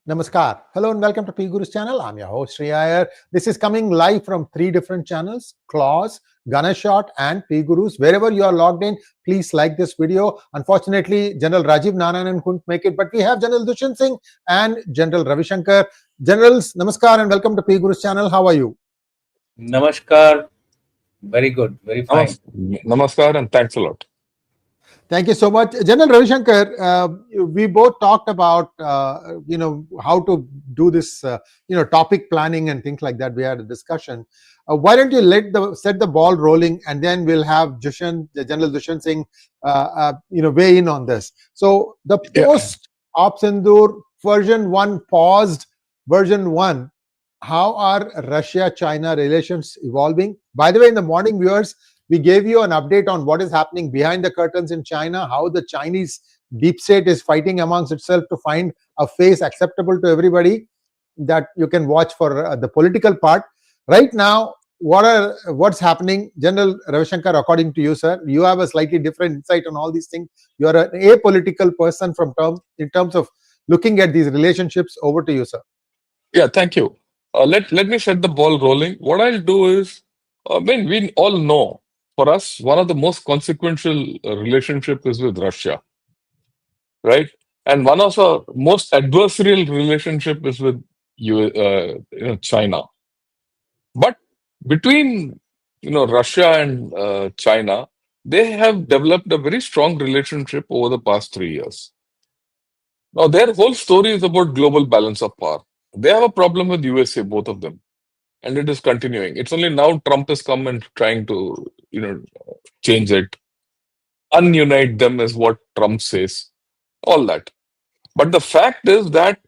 Namaskar. Hello and welcome to P Guru's channel. I'm your host Sree Iyer. This is coming live from three different channels: Claws, Ganeshot, and P Gurus. Wherever you are logged in, please like this video. Unfortunately, General Rajiv Narayanan couldn't make it, but we have General Dushyant Singh and General Ravi Shankar. Generals, Namaskar and welcome to P Guru's channel. How are you? Namaskar. Very good. Very fine. Namaskar and thanks a lot. Thank you so much, General Ravi Shankar. We both talked about how to do this topic planning and things like that. We had a discussion. Why don't you set the ball rolling, and then we'll have General Dushyant Singh weigh in on this. So the post Op Sindoor version 1 paused, version 1. How are Russia-China relations evolving? By the way, in the morning, viewers, we gave you an update on what is happening behind the curtains in China, how the Chinese deep state is fighting amongst itself to find a face acceptable to everybody, that you can watch for the political part. Right now, what's happening? General Ravi Shankar, according to you, sir, you have a slightly different insight on all these things. You are an apolitical person in terms of looking at these relationships. Over to you, sir. Yeah, thank you. Let me set the ball rolling. What I'll do is, we all know, for us, one of the most consequential relationship is with Russia, right? And one of the most adversarial relationship is with China. But between Russia and China, they have developed a very strong relationship over the past 3 years. Now, their whole story is about global balance of power. They have a problem with USA, both of them, and it is continuing. It's only now Trump has come and trying to, change it, ununite them is what Trump says, all that. But the fact is that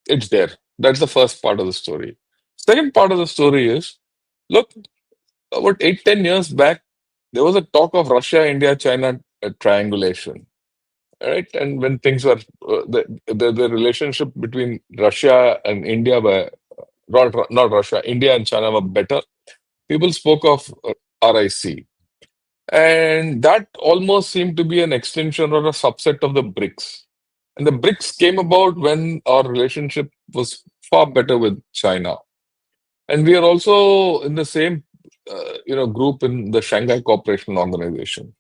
it's there. That's the first part of the story. Second part of the story is, look, about 8-10 years back, there was a talk of Russia, India, China triangulation, right? And when things were, the relationship between Russia and India were, not Russia, India and China were better, people spoke of RIC. And that almost seemed to be an extension or a subset of the BRICS. And the BRICS came about when our relationship was far better with China. And we are also in the same group in the Shanghai Cooperation Organization.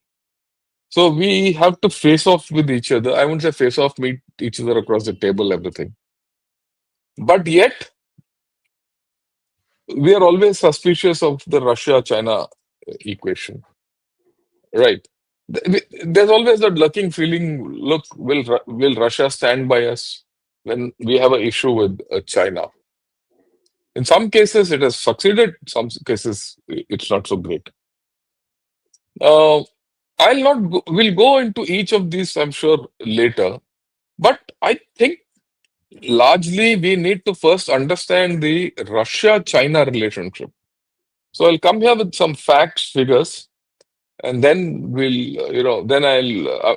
So we have to face off with each other. I wouldn't say face off, meet each other across the table, everything. But yet, we are always suspicious of the Russia-China equation. Right. There's always that lurking feeling, look, will Russia stand by us when we have an issue with China? In some cases, it has succeeded. Some cases, it's not so great. We'll go into each of these, I'm sure, later. But I think largely we need to first understand the Russia-China relationship. So I'll come here with some facts, figures, and then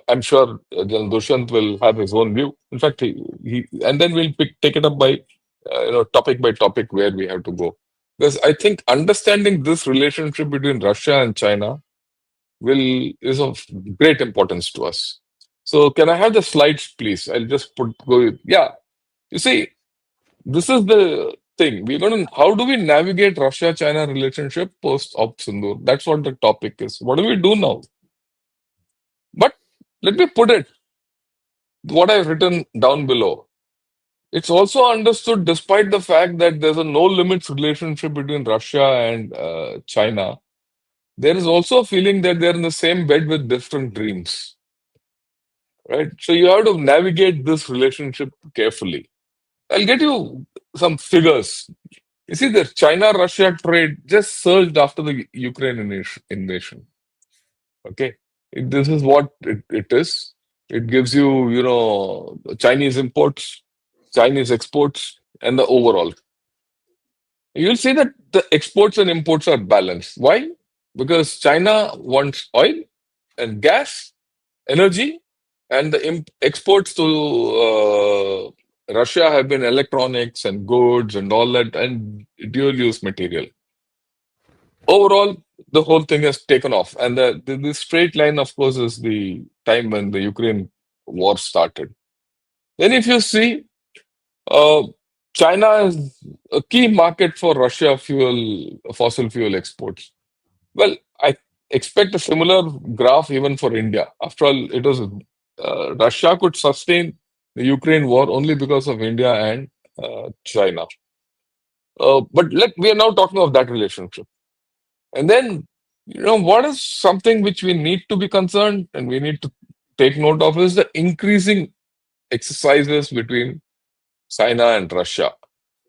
I'm sure General Dushyant will have his own view. In fact, and then we'll take it up by topic by topic where we have to go. Because I think understanding this relationship between Russia and China is of great importance to us. So can I have the slides, please? I'll just go. Yeah, you see, this is the thing. How do we navigate Russia-China relationship post Op Sindoor? That's what the topic is. What do we do now? But let me put it, what I've written down below. It's also understood, despite the fact that there's a no limits relationship between Russia and China, there is also a feeling that they're in the same bed with different dreams. Right? So you have to navigate this relationship carefully. I'll get you some figures. You see, the China-Russia trade just surged after the Ukraine invasion. Okay, this is what it is. It gives you, Chinese imports, Chinese exports, and the overall. You'll see that the exports and imports are balanced. Why? Because China wants oil and gas, energy, and the exports to Russia have been electronics and goods and all that, and dual-use material. Overall, the whole thing has taken off. And the straight line, of course, is the time when the Ukraine war started. Then if you see, China is a key market for fossil fuel exports. Well, I expect a similar graph even for India. After all, it was Russia could sustain the Ukraine war only because of India and China. But we are now talking of that relationship. And then, what is something which we need to be concerned and we need to take note of is the increasing exercises between China and Russia.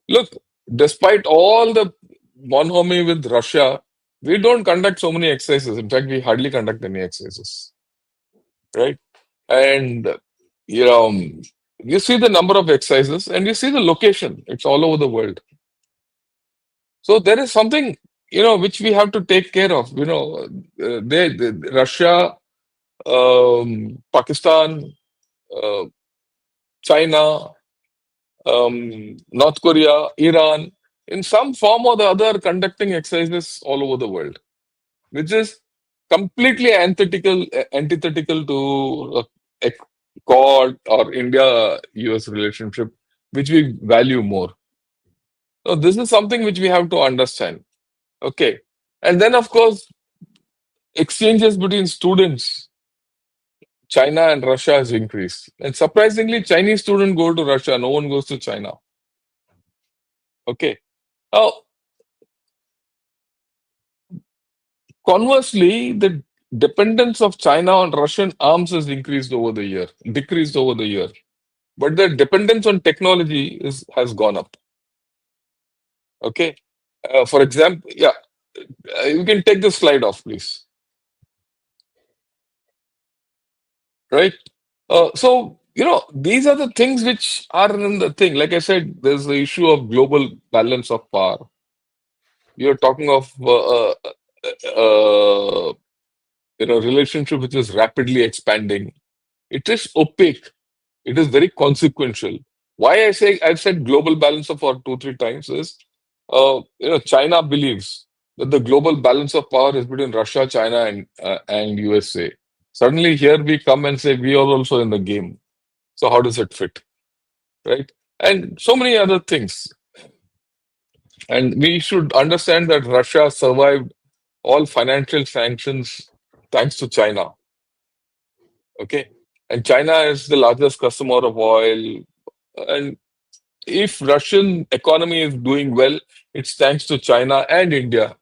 Look, despite all the bonhomie with Russia, we don't conduct so many exercises. In fact, we hardly conduct any exercises, right? And you see the number of exercises and you see the location. It's all over the world. So there is something which we have to take care of. Russia, Pakistan, uh, China, North Korea, Iran, in some form or the other, conducting exercises all over the world, which is completely antithetical to a Quad or India-US relationship, which we value more. So this is something which we have to understand. Okay. And then, of course, exchanges between students, China and Russia has increased. And surprisingly, Chinese students go to Russia, no one goes to China. Okay. Now, conversely, the dependence of China on Russian arms has decreased over the year. But the dependence on technology has gone up. Okay. For example, you can take this slide off, please. Right. So, these are the things which are in the thing. Like I said, there's the issue of global balance of power. You're talking of relationship which is rapidly expanding. It is opaque. It is very consequential. Why I've said global balance of power 2-3 times is, China believes that the global balance of power is between Russia, China, and USA. Suddenly, here we come and say we are also in the game. So how does it fit, right? And so many other things. And we should understand that Russia survived all financial sanctions thanks to China. Okay, and China is the largest customer of oil, and if Russian economy is doing well, it's thanks to China and India,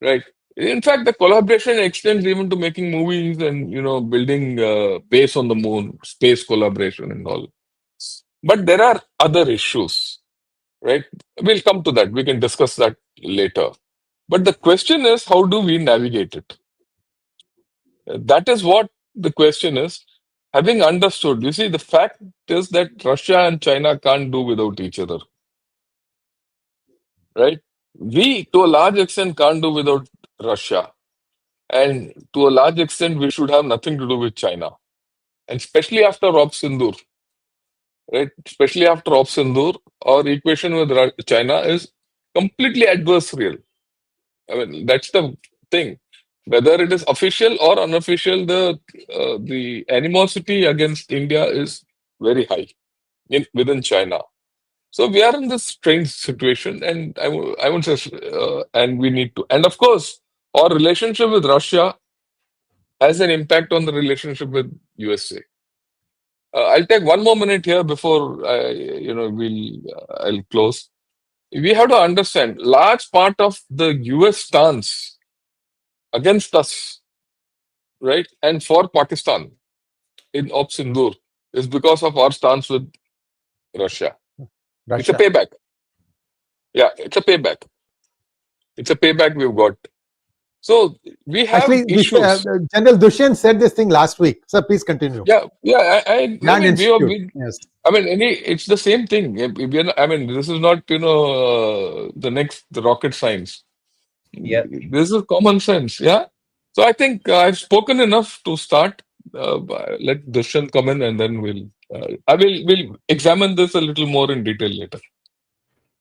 right? In fact, the collaboration extends even to making movies and building base on the moon, space collaboration and all. But there are other issues, right? We'll come to that. We can discuss that later. But the question is, how do we navigate it? That is what the question is. Having understood, you see, the fact is that Russia and China can't do without each other, right? We, to a large extent, can't do without Russia. And to a large extent, we should have nothing to do with China. And especially after Op Sindoor, right? Especially after Op Sindoor, our equation with China is completely adversarial. I mean, that's the thing. Whether it is official or unofficial, the animosity against India is very high within China. So we are in this strange situation, and I would say, and we need to. And of course, our relationship with Russia has an impact on the relationship with USA. I'll take one more minute here before I'll close. We have to understand large part of the US stance against us, right, and for Pakistan in Op Sindoor is because of our stance with Russia. It's a Russia. payback. Yeah, it's a payback. It's a payback we've got. So we have Actually, issues. General Dushyant said this thing last week. Sir, please continue. Yeah. I Land mean, Institute. Yes. I mean, it's the same thing. I mean, this is not, the rocket science. Yeah. This is common sense. Yeah. So I think I've spoken enough to start. Let Dushyant come in and then we'll examine this a little more in detail later.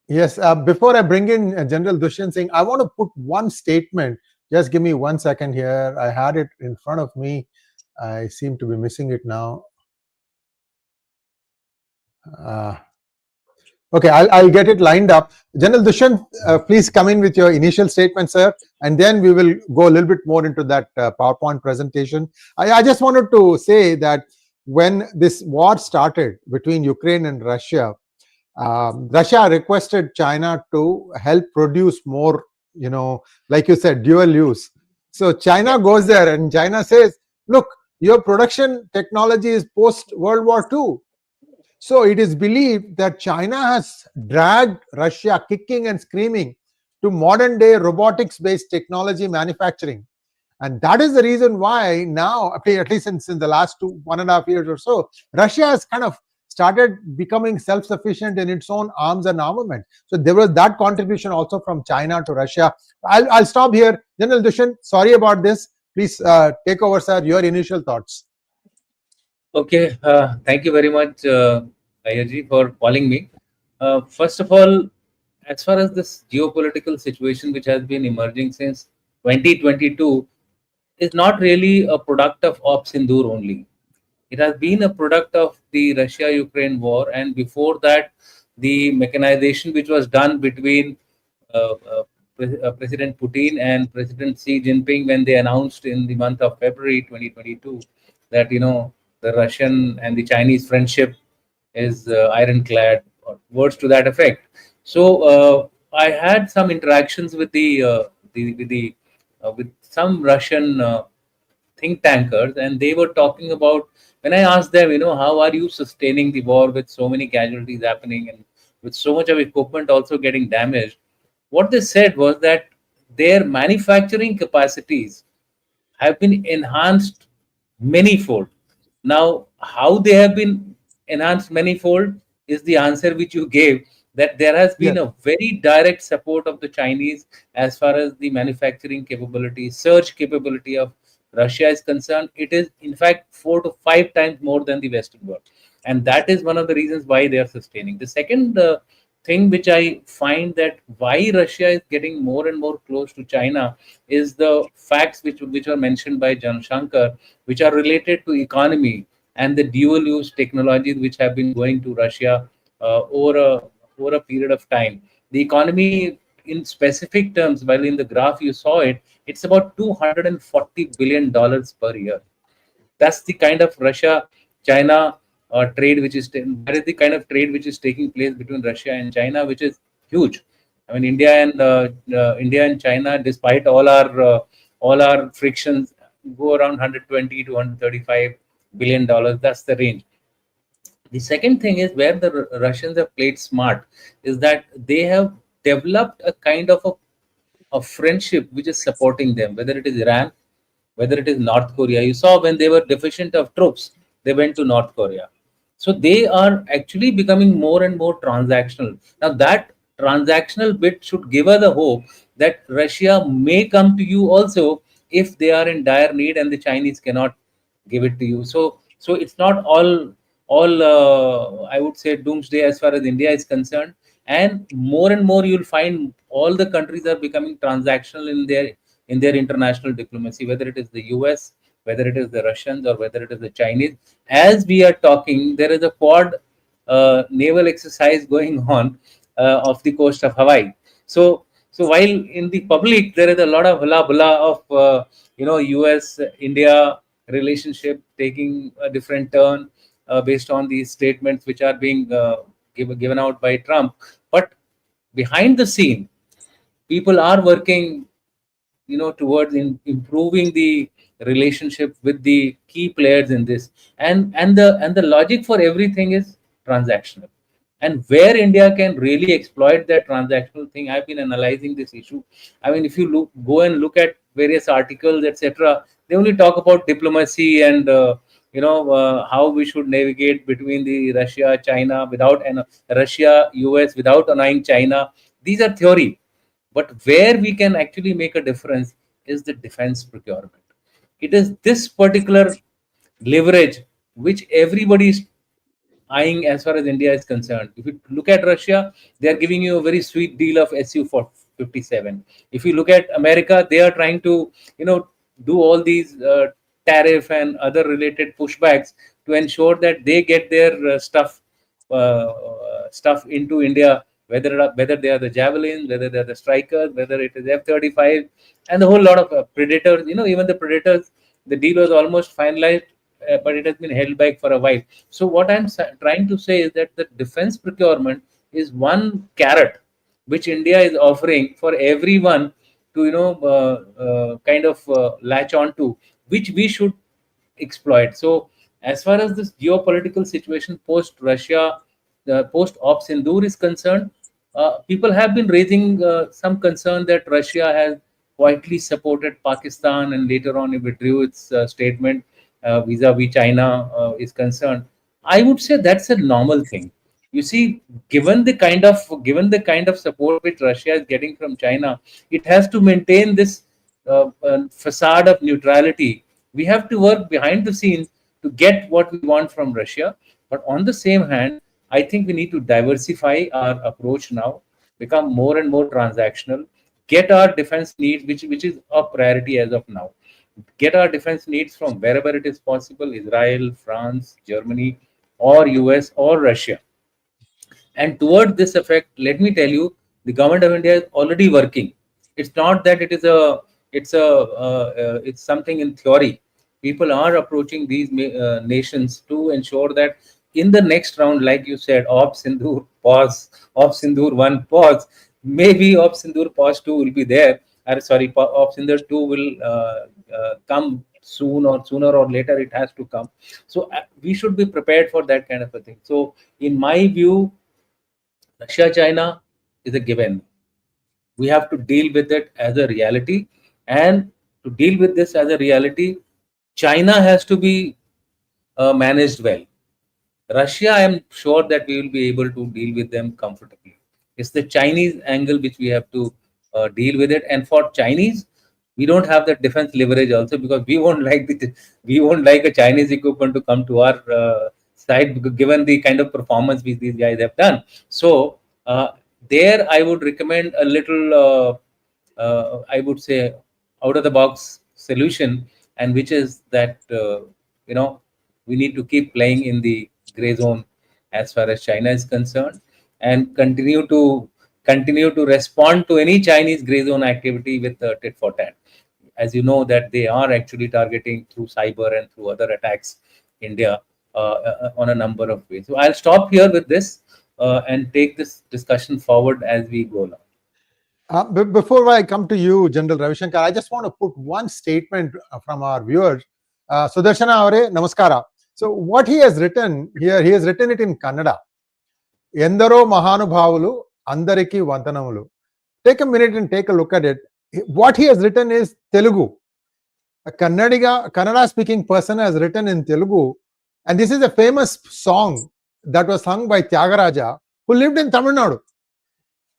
Yes. Before I bring in General Dushyant Singh, I want to put one statement. Just give me 1 second here. I had it in front of me. I seem to be missing it now. Okay, I'll get it lined up. General Dushyant, please come in with your initial statement, sir, and then we will go a little bit more into that PowerPoint presentation. I just wanted to say that when this war started between Ukraine and Russia, Russia requested China to help produce more, like you said, dual use. So China goes there and China says, look, your production technology is post World War II. So it is believed that China has dragged Russia kicking and screaming to modern day robotics based technology manufacturing. And that is the reason why now, at least since in the last 1.5 years or so, Russia has kind of started becoming self-sufficient in its own arms and armament. So there was that contribution also from China to Russia. I'll stop here. General Dushyant, sorry about this. Please take over, sir. Your initial thoughts. Okay, thank you very much, Ayerji, for calling me. First of all, as far as this geopolitical situation which has been emerging since 2022 is not really a product of Op Sindoor only. It has been a product of the Russia-Ukraine war, and before that, the mechanization which was done between uh, uh, President Putin and President Xi Jinping when they announced in the month of February 2022 that the Russian and the Chinese friendship is ironclad, or words to that effect. So I had some interactions with with some Russian think tankers, and they were talking about, when I asked them, how are you sustaining the war with so many casualties happening and with so much of equipment also getting damaged, what they said was that their manufacturing capacities have been enhanced manyfold. Now, how they have been enhanced manyfold is the answer which you gave, that there has been Yes. a very direct support of the Chinese as far as the manufacturing capability, surge capability of Russia is concerned. It is, in fact, 4 to 5 times more than the Western world. And that is one of the reasons why they are sustaining. The second thing which I find that why Russia is getting more and more close to China is the facts which are mentioned by Shankar, which are related to economy and the dual use technologies which have been going to Russia over a period of time. The economy in specific terms, while in the graph you saw it, it's about $240 billion per year. That's the kind of Russia China trade which is that is the kind of trade which is taking place between Russia and China, which is huge. I mean, India and China, despite all our frictions, go around 120 to 135 billion dollars. That's the range. The second thing is where the Russians have played smart is that they have developed a kind of friendship which is supporting them, whether it is Iran, whether it is North Korea. You saw when they were deficient of troops, they went to North Korea. So they are actually becoming more and more transactional. Now that transactional bit should give us the hope that Russia may come to you also if they are in dire need and the Chinese cannot give it to you. So it's not all I would say doomsday as far as India is concerned. And more you'll find all the countries are becoming transactional in their international diplomacy, whether it is the US, whether it is the Russians, or whether it is the Chinese. As we are talking, there is a quad naval exercise going on off the coast of Hawaii. So while in the public there is a lot of hula bula of US India relationship taking a different turn based on these statements which are being given out by Trump, but behind the scene, people are working towards improving the relationship with the key players in this, and the logic for everything is transactional. And where India can really exploit that transactional thing, I've been analyzing this issue. I mean, if you go and look at various articles, etc., they only talk about diplomacy and how we should navigate between the Russia China without, and Russia US without annoying China. These are theory, but where we can actually make a difference is the defense procurement. It is this particular leverage which everybody is eyeing as far as India is concerned. If you look at Russia, they are giving you a very sweet deal of Su-57. If you look at America, they are trying to do all these tariff and other related pushbacks to ensure that they get their stuff stuff into India, whether they are the javelins, whether they are the strikers, whether it is F-35, and the whole lot of predators. Even the predators, the deal was almost finalized, but it has been held back for a while. So what I'm trying to say is that the defense procurement is one carrot which India is offering for everyone to kind of latch on to, which we should exploit. So as far as this geopolitical situation post Russia, post Op Sindoor is concerned, people have been raising some concern that Russia has quietly supported Pakistan and later on it withdrew its statement vis-a-vis China is concerned. I would say that's a normal thing. You see, given the kind of support which Russia is getting from China, it has to maintain this facade of neutrality. We have to work behind the scenes to get what we want from Russia. But on the same hand, I think we need to diversify our approach now, become more and more transactional, get our defense needs, which is a priority as of now. Get our defense needs from wherever it is possible: Israel, France, Germany, or US or Russia. And toward this effect, let me tell you, the government of India is already working. It's not that it's something in theory. People are approaching these nations to ensure that in the next round, like you said, Op Sindoor pause, Op Sindoor 1 pause, maybe Op Sindoor pause 2 will be there. Sorry, Op Sindoor 2 will come soon, or sooner or later it has to come. So we should be prepared for that kind of a thing. So in my view, Russia China is a given. We have to deal with it as a reality. And to deal with this as a reality, China has to be managed well. Russia, I am sure that we will be able to deal with them comfortably. It's the Chinese angle which we have to deal with it. And for Chinese, we don't have that defense leverage also, because we won't like a Chinese equipment to come to our side, given the kind of performance which these guys have done. So there, I would recommend a little, I would say, out of the box solution, and which is that we need to keep playing in the gray zone as far as China is concerned, and continue to respond to any Chinese gray zone activity with tit for tat. As you know, that they are actually targeting through cyber and through other attacks India on a number of ways. So I'll stop here with this and take this discussion forward as we go along. Before I come to you, General Ravi Shankar, I just want to put one statement from our viewers. Sudarshana Avare, Namaskara. So what he has written here, he has written it in Kannada. Endaro Mahanubhavulu, Andariki Vantanamulu. Take a minute and take a look at it. What he has written is Telugu. A Kannada speaking person has written in Telugu, and this is a famous song that was sung by Tyagaraja, who lived in Tamil Nadu.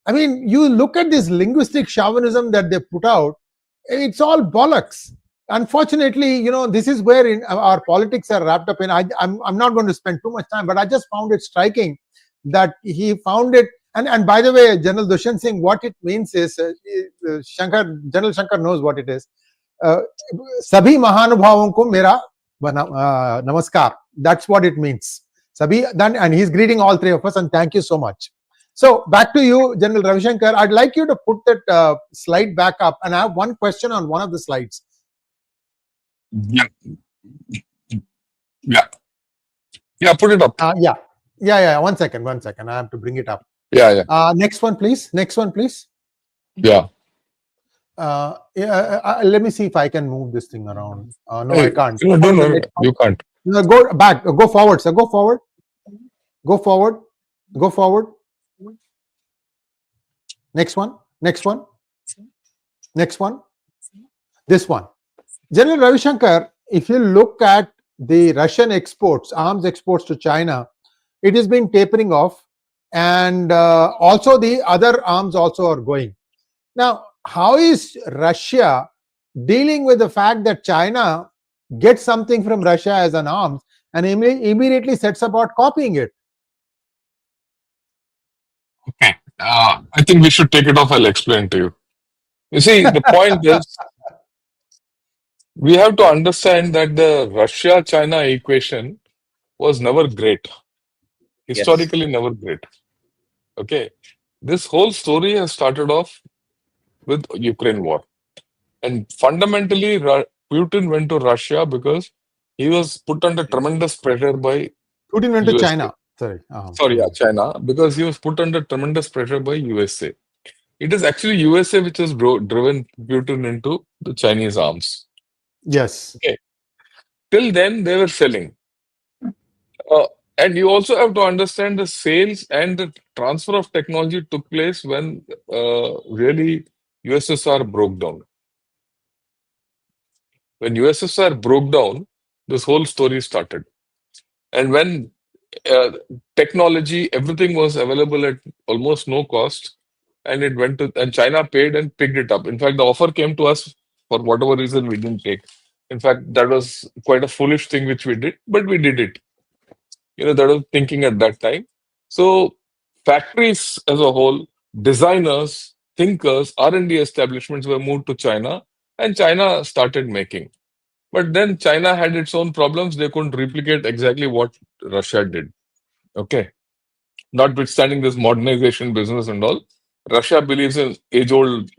I mean, you look at this linguistic chauvinism that they put out, it's all bollocks. Unfortunately, this is where our politics are wrapped up in. I'm not going to spend too much time, but I just found it striking that he found it. And by the way, General Dushyant Singh, what it means is, General Shankar knows what it is. Sabhi Mahanubhavon ko mera namaskar. That's what it means. Sabhi, and he's greeting all three of us, and thank you so much. So back to you, General Ravi Shankar. I'd like you to put that slide back up, and I have one question on one of the slides. Yeah. Put it up. Yeah. One second. I have to bring it up. Yeah. Next one, please. Yeah. Let me see if I can move this thing around. No, I can't. No, you can't. No, go back. Go forward, sir. Go forward. Next one. This one. General Ravi Shankar, if you look at the Russian exports, arms exports to China, it has been tapering off, and also the other arms also are going. Now, how is Russia dealing with the fact that China gets something from Russia as an arms and immediately sets about copying it? Okay. I think we should take it off. I'll explain to you. You see, the point is, we have to understand that the Russia-China equation was never great. Historically, never great. Okay, this whole story has started off with Ukraine war, and fundamentally, Putin went to Russia because he was put under tremendous pressure by Putin went to USA. China. Sorry. Sorry, yeah, China, because he was put under tremendous pressure by USA. It is actually USA which has driven Putin into the Chinese arms. Yes. Okay. Till then, they were selling. Uh, and you also have to understand the sales and the transfer of technology took place when really USSR broke down. When USSR broke down, this whole story started. And when uh, technology, everything was available at almost no cost, and it went to, and China paid and picked it up. In fact, the offer came to us for whatever reason we didn't take. In fact, that was quite a foolish thing which we did, but we did it. That was thinking at that time. So factories as a whole, designers, thinkers, R&D establishments were moved to China, and China started making. But then China had its own problems. They couldn't replicate exactly what Russia did. Okay. Notwithstanding this modernization business and all, Russia believes in age-old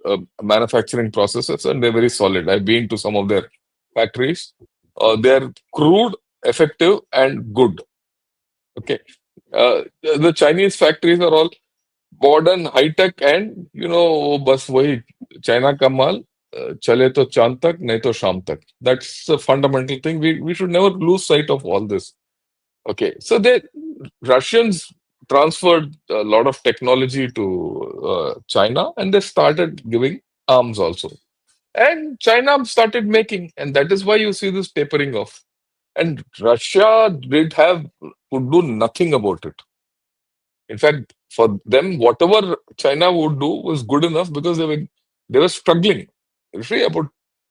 manufacturing processes, and they're very solid. I've been to some of their factories. They're crude, effective, and good. Okay. The Chinese factories are all modern, high tech, and bas wahi China ka mal, chale to chand tak, nahi to sham tak. That's the fundamental thing. We should never lose sight of all this. Okay, so the Russians transferred a lot of technology to China, and they started giving arms also. And China started making, and that is why you see this tapering off. And Russia could do nothing about it. In fact, for them, whatever China would do was good enough because they were struggling. You see,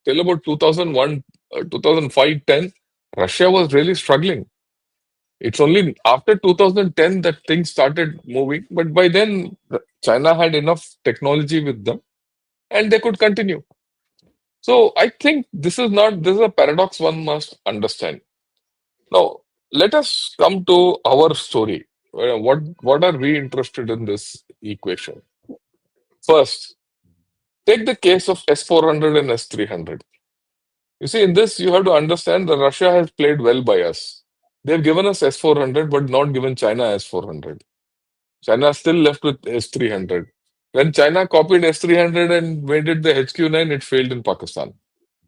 till about 2001, 2005, 10, Russia was really struggling. It's only after 2010 that things started moving, but by then China had enough technology with them and they could continue. So I think this is a paradox one must understand. Now, let us come to our story. What are we interested in this equation? First, take the case of S400 and S300. You see, in this, you have to understand that Russia has played well by us. They've given us S400, but not given China S400. China is still left with S300. When China copied S300 and made it the HQ9, it failed in Pakistan.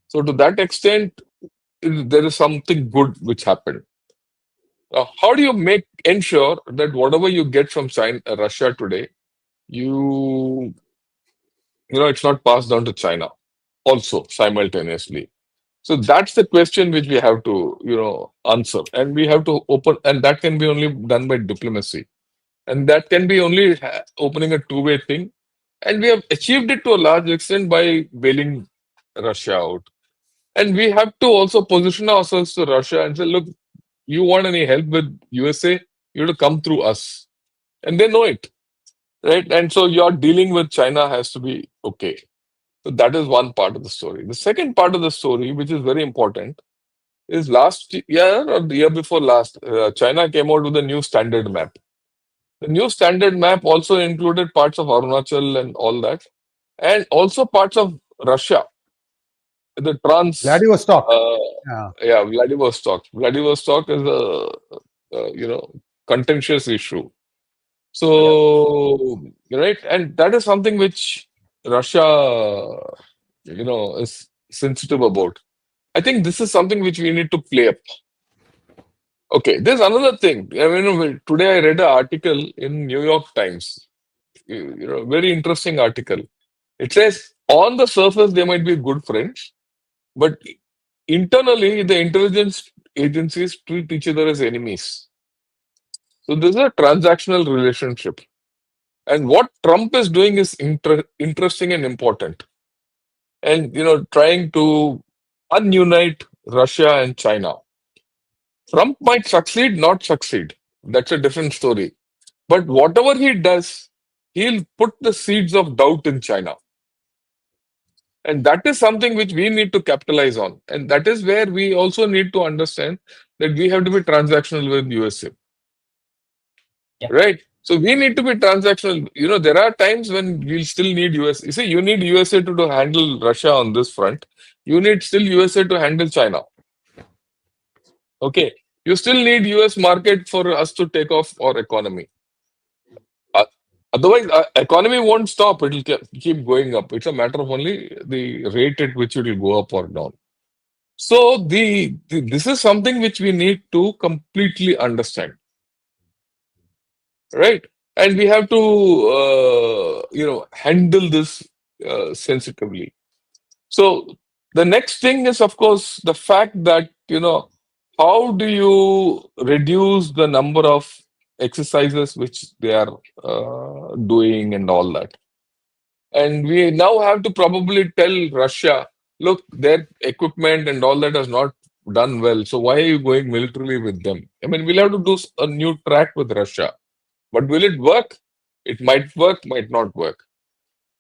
So, to that extent, there is something good which happened. Now, how do you ensure that whatever you get from Russia today, you it's not passed down to China also simultaneously? So that's the question which we have to answer, and we have to open, and that can be only done by diplomacy, and that can be only opening a two-way thing, and we have achieved it to a large extent by bailing Russia out, and we have to also position ourselves to Russia and say, look, you want any help with USA, you have to come through us, and they know it, right? And so your dealing with China has to be okay. So that is one part of the story. The second part of the story, which is very important, is last year or the year before last, China came out with a new standard map. The new standard map also included parts of Arunachal and all that, and also parts of Russia. The Vladivostok. Yeah. yeah, Vladivostok. Vladivostok is a contentious issue. Yeah. So, right, and that is something which Russia, is sensitive about. I think this is something which we need to play up. Okay, there's another thing. I mean, today I read an article in New York Times. Very interesting article. It says on the surface they might be good friends, but internally the intelligence agencies treat each other as enemies. So this is a transactional relationship. And what Trump is doing is interesting and important. And trying to unite Russia and China. Trump might succeed, not succeed. That's a different story. But whatever he does, he'll put the seeds of doubt in China. And that is something which we need to capitalize on. And that is where we also need to understand that we have to be transactional with USA. Yeah. Right? So we need to be transactional. There are times when we'll still need US. You see, you need USA to handle Russia on this front. You need still USA to handle China. Okay. You still need US market for us to take off our economy. Uh, Otherwise, economy won't stop. It will keep going up. It's a matter of only the rate at which it will go up or down. So this is something which we need to completely understand, right? And we have to handle this sensitively. So the next thing is, of course, the fact that how do you reduce the number of exercises which they are doing and all that. And we now have to probably tell Russia, look, their equipment and all that has not done well. So why are you going militarily with them? I mean, we'll have to do a new track with Russia. But will it work? It might work, might not work.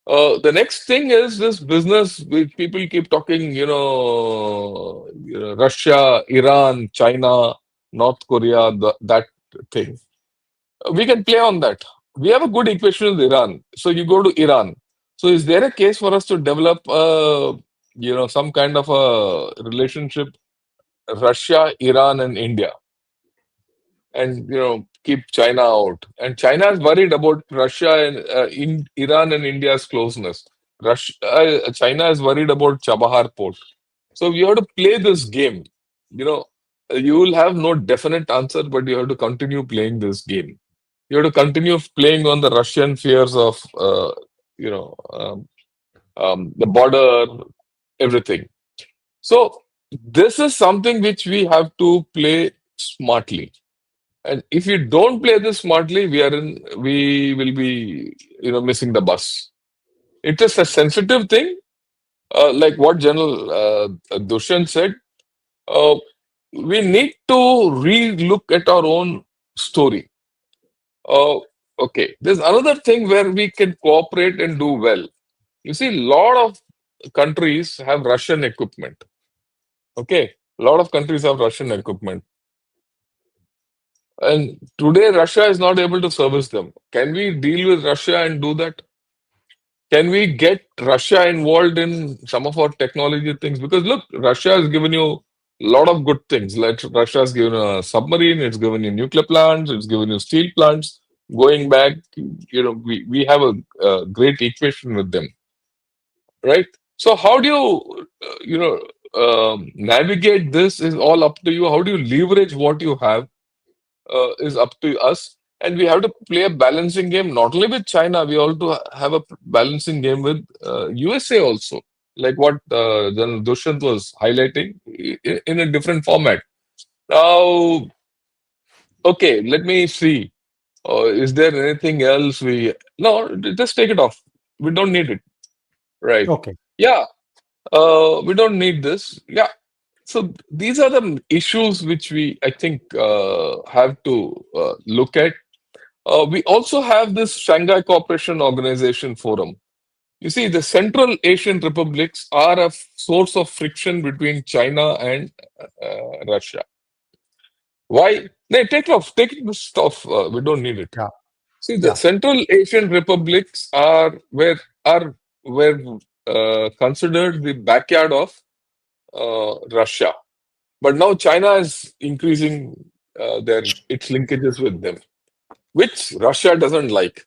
The next thing is this business which people keep talking, Russia, Iran, China, North Korea, that thing. We can play on that. We have a good equation with Iran. So you go to Iran. So is there a case for us to develop, some kind of a relationship, Russia, Iran, and India, and keep China out? And China is worried about Russia and in Iran and India's closeness. China is worried about Chabahar port. So you have to play this game. You know, you will have no definite answer, but you have to continue playing this game. You have to continue playing on the Russian fears of, the border, everything. So this is something which we have to play smartly. And if you don't play this smartly, we will be, missing the bus. It is a sensitive thing, like what General Dushyant said. Uh, we need to re-look at our own story. Okay, there's another thing where we can cooperate and do well. You see, a lot of countries have Russian equipment. Okay, a lot of countries have Russian equipment. And today, Russia is not able to service them. Can we deal with Russia and do that? Can we get Russia involved in some of our technology things? Because look, Russia has given you a lot of good things. Like Russia has given you a submarine, it's given you nuclear plants, it's given you steel plants. Going back, we have a great equation with them, right? So how do you, navigate this is all up to you. How do you leverage what you have is up to us. And we have to play a balancing game, not only with China, we also have a balancing game with USA also, like what General Dushyant was highlighting in a different format. Now, okay, let me see. Is there anything else No, just take it off. We don't need it. Right. Okay. Yeah. We don't need this. Yeah. So these are the issues which I think, have to look at. We also have this Shanghai Cooperation Organization Forum. You see, the Central Asian republics are a source of friction between China and Russia. Why? No, take it off. Take this off. We don't need it. Yeah. See, the Central Asian republics were considered the backyard of Russia, but now China is increasing its linkages with them, which Russia doesn't like.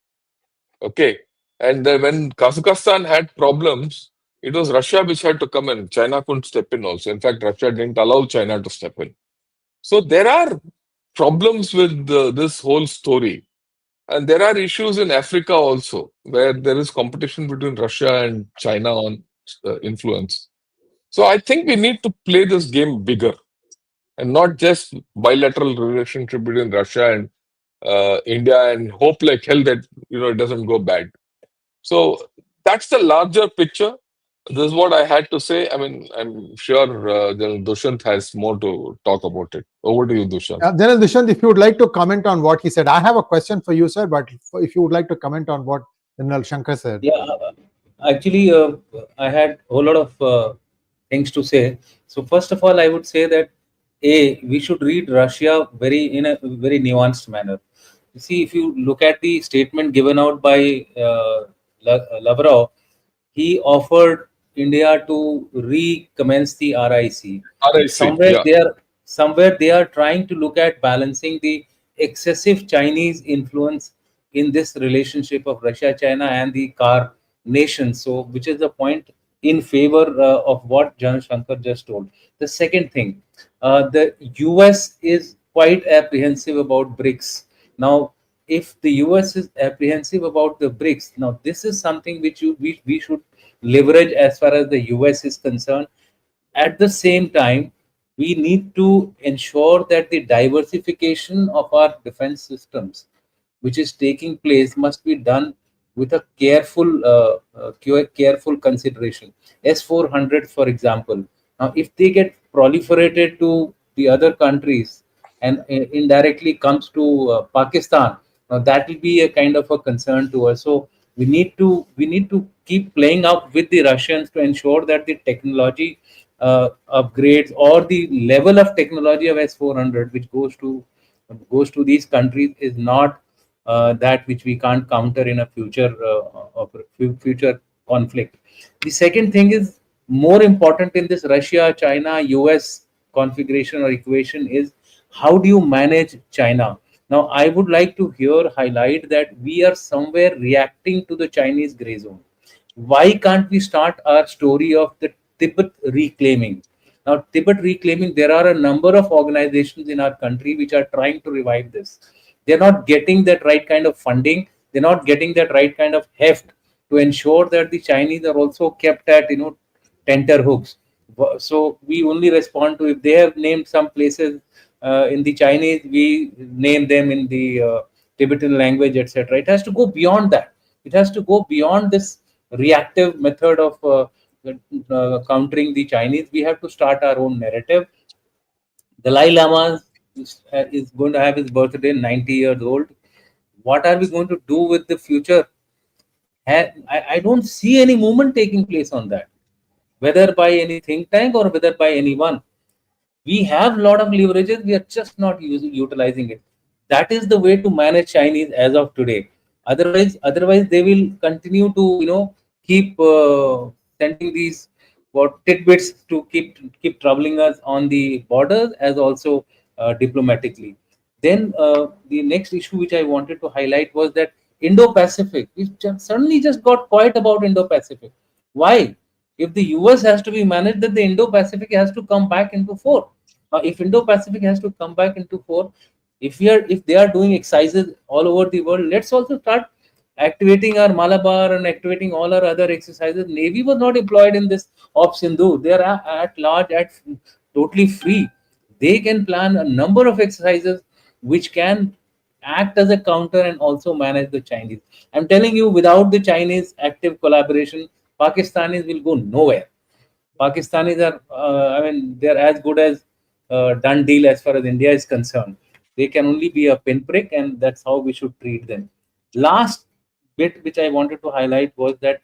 Okay. And when Kazakhstan had problems, it was Russia which had to come in. China couldn't step in also. In fact, Russia didn't allow China to step in. So there are problems with this whole story. And there are issues in Africa also, where there is competition between Russia and China on influence. So I think we need to play this game bigger and not just bilateral relationship between Russia and India and hope like hell that it doesn't go bad. So that's the larger picture. This is what I had to say. I mean, I'm sure General Dushyant has more to talk about it. Over to you, Dushyant. General Dushyant, if you would like to comment on what he said, I have a question for you, sir. But if you would like to comment on what General Shankar said, Yeah, actually, I had a whole lot of things to say. So first of all, I would say that we should read Russia in a very nuanced manner. see, if you look at the statement given out by Lavrov, he offered India to recommence the RIC. RIC, Somewhere yeah. they are somewhere they are trying to look at balancing the excessive Chinese influence in this relationship of Russia, China, and the car nations. So, which is the point in favor of what Jan Shankar just told. The second thing, the US is quite apprehensive about BRICS. Now, if the US is apprehensive about the BRICS, now this is something which we should leverage as far as the US is concerned. At the same time, we need to ensure that the diversification of our defense systems, which is taking place, must be done with a careful consideration. S-400, for example, now if they get proliferated to the other countries and indirectly comes to Pakistan, now that will be a kind of a concern to us. So we need to keep playing up with the Russians to ensure that the technology upgrades or the level of technology of S-400 which goes to these countries is not that which we can't counter in a future conflict. The second thing is more important in this Russia, China, US configuration or equation is how do you manage China? Now, I would like to here highlight that we are somewhere reacting to the Chinese gray zone. Why can't we start our story of the Tibet reclaiming? Now, Tibet reclaiming, there are a number of organizations in our country which are trying to revive this. They're not getting that right kind of funding. They're not getting that right kind of heft to ensure that the Chinese are also kept at tenter hooks. So we only respond to if they have named some places in the Chinese, we name them in the Tibetan language, etc. It has to go beyond that. It has to go beyond this reactive method of countering the Chinese. We have to start our own narrative. Dalai Lama is going to have his birthday, 90 years old. What are we going to do with the future? I don't see any movement taking place on that, whether by any think tank or whether by anyone. We have a lot of leverages, we are just not utilizing it. That is the way to manage Chinese as of today. Otherwise they will continue to keep sending these what tidbits to keep troubling us on the borders as also diplomatically. Then the next issue which I wanted to highlight was that Indo-Pacific, we suddenly just got quiet about Indo-Pacific. Why? If the US has to be managed, then the Indo-Pacific has to come back into fore. If Indo-Pacific has to come back into fore, if they are doing exercises all over the world, let's also start activating our Malabar and activating all our other exercises. Navy was not employed in this Op Sindoor. They are at large, at totally free. They can plan a number of exercises which can act as a counter and also manage the Chinese. I'm telling you, without the Chinese active collaboration, Pakistanis will go nowhere. Pakistanis are, they're as good as done deal as far as India is concerned. They can only be a pinprick, and that's how we should treat them. Last bit which I wanted to highlight was that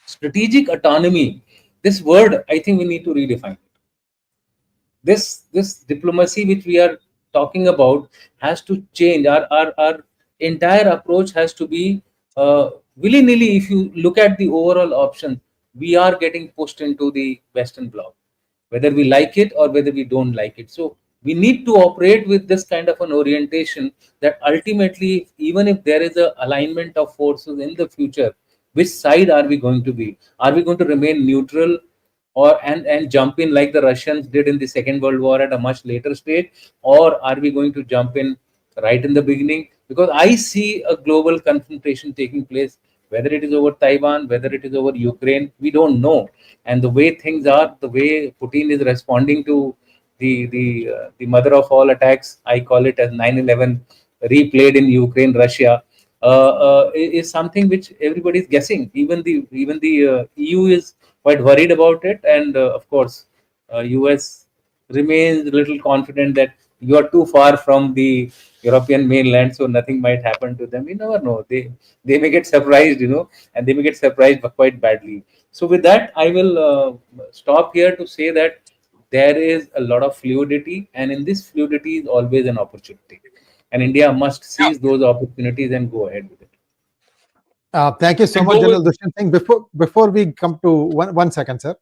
strategic autonomy. This word, I think we need to redefine. This diplomacy which we are talking about has to change. Our entire approach has to be willy-nilly. If you look at the overall options, we are getting pushed into the Western bloc, whether we like it or whether we don't like it. So we need to operate with this kind of an orientation that ultimately, even if there is a alignment of forces in the future, which side are we going to be? Are we going to remain neutral or and jump in like the Russians did in the Second World War at a much later stage, or are we going to jump in right in the beginning? Because I see a global confrontation taking place, whether it is over Taiwan, whether it is over Ukraine, we don't know. And the way things are, the way Putin is responding to the mother of all attacks, I call it as 9/11 replayed in Ukraine, Russia, is something which everybody is guessing. Even the EU is quite worried about it, and of course, US remains a little confident that you are too far from the European mainland, so nothing might happen to them. You never know. They may get surprised, and they may get surprised quite badly. So with that, I will stop here to say that there is a lot of fluidity, and in this fluidity is always an opportunity. and India must Yeah, seize those opportunities and go ahead with it. Thank you so I much, go with General Dushyant Singh. Before we come to one second, sir.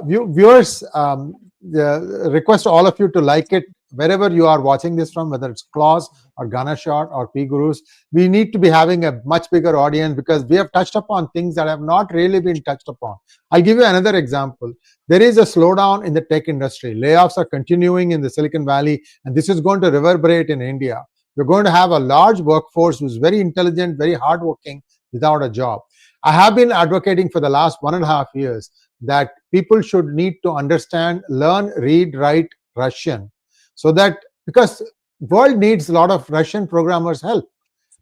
Viewers, request all of you to like it wherever you are watching this from, whether it's Claus or Ghana Shot or P Gurus. We need to be having a much bigger audience because we have touched upon things that have not really been touched upon. I'll give you another example. There is a slowdown in the tech industry. Layoffs are continuing in the Silicon Valley, and this is going to reverberate in India. We're going to have a large workforce who's very intelligent, very hardworking, without a job. I have been advocating for the last 1.5 years that people should need to understand, learn, read, write Russian, so that because world needs a lot of Russian programmers' help.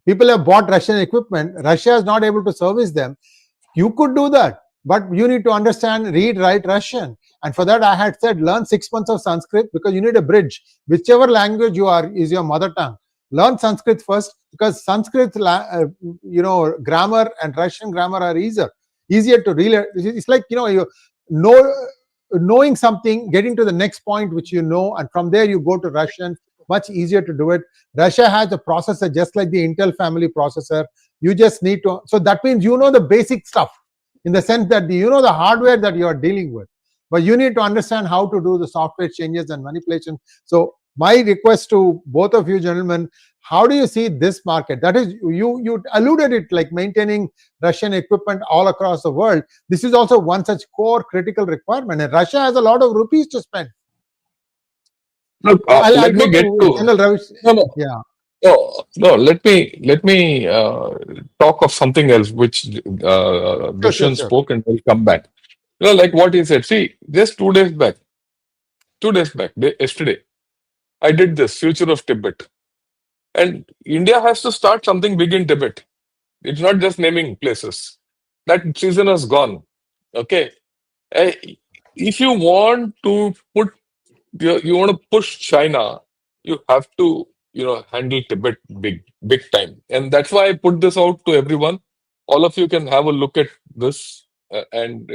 People have bought Russian equipment. Russia is not able to service them. You could do that, but you need to understand, read, write Russian. And for that, I had said learn 6 months of Sanskrit because you need a bridge. Whichever language you are is your mother tongue. Learn Sanskrit first because Sanskrit, grammar and Russian grammar are easier to relate. It's like you know knowing something, getting to the next point which you know, and from there you go to Russian. Much easier to do it. Russia has a processor just like the Intel family processor. You just need to. So that means you know the basic stuff in the sense that you know the hardware that you are dealing with, but you need to understand how to do the software changes and manipulation. So my request to both of you gentlemen, how do you see this market? That is, you alluded it, like maintaining Russian equipment all across the world. This is also one such core critical requirement, and Russia has a lot of rupees to spend. look. I'll Let go me get to to General Ravish. no, no, Yeah, no. Let me talk of something else which sure, sure, Dushyant sure. spoke, and we'll come back. Like what he said. See, just 2 days back, yesterday, I did this Future of Tibet, and India has to start something big in Tibet. It's not just naming places. That season has gone. Okay. Eh, If you want to you want to push China, you have to, handle Tibet big time. And that's why I put this out to everyone. All of you can have a look at this. And,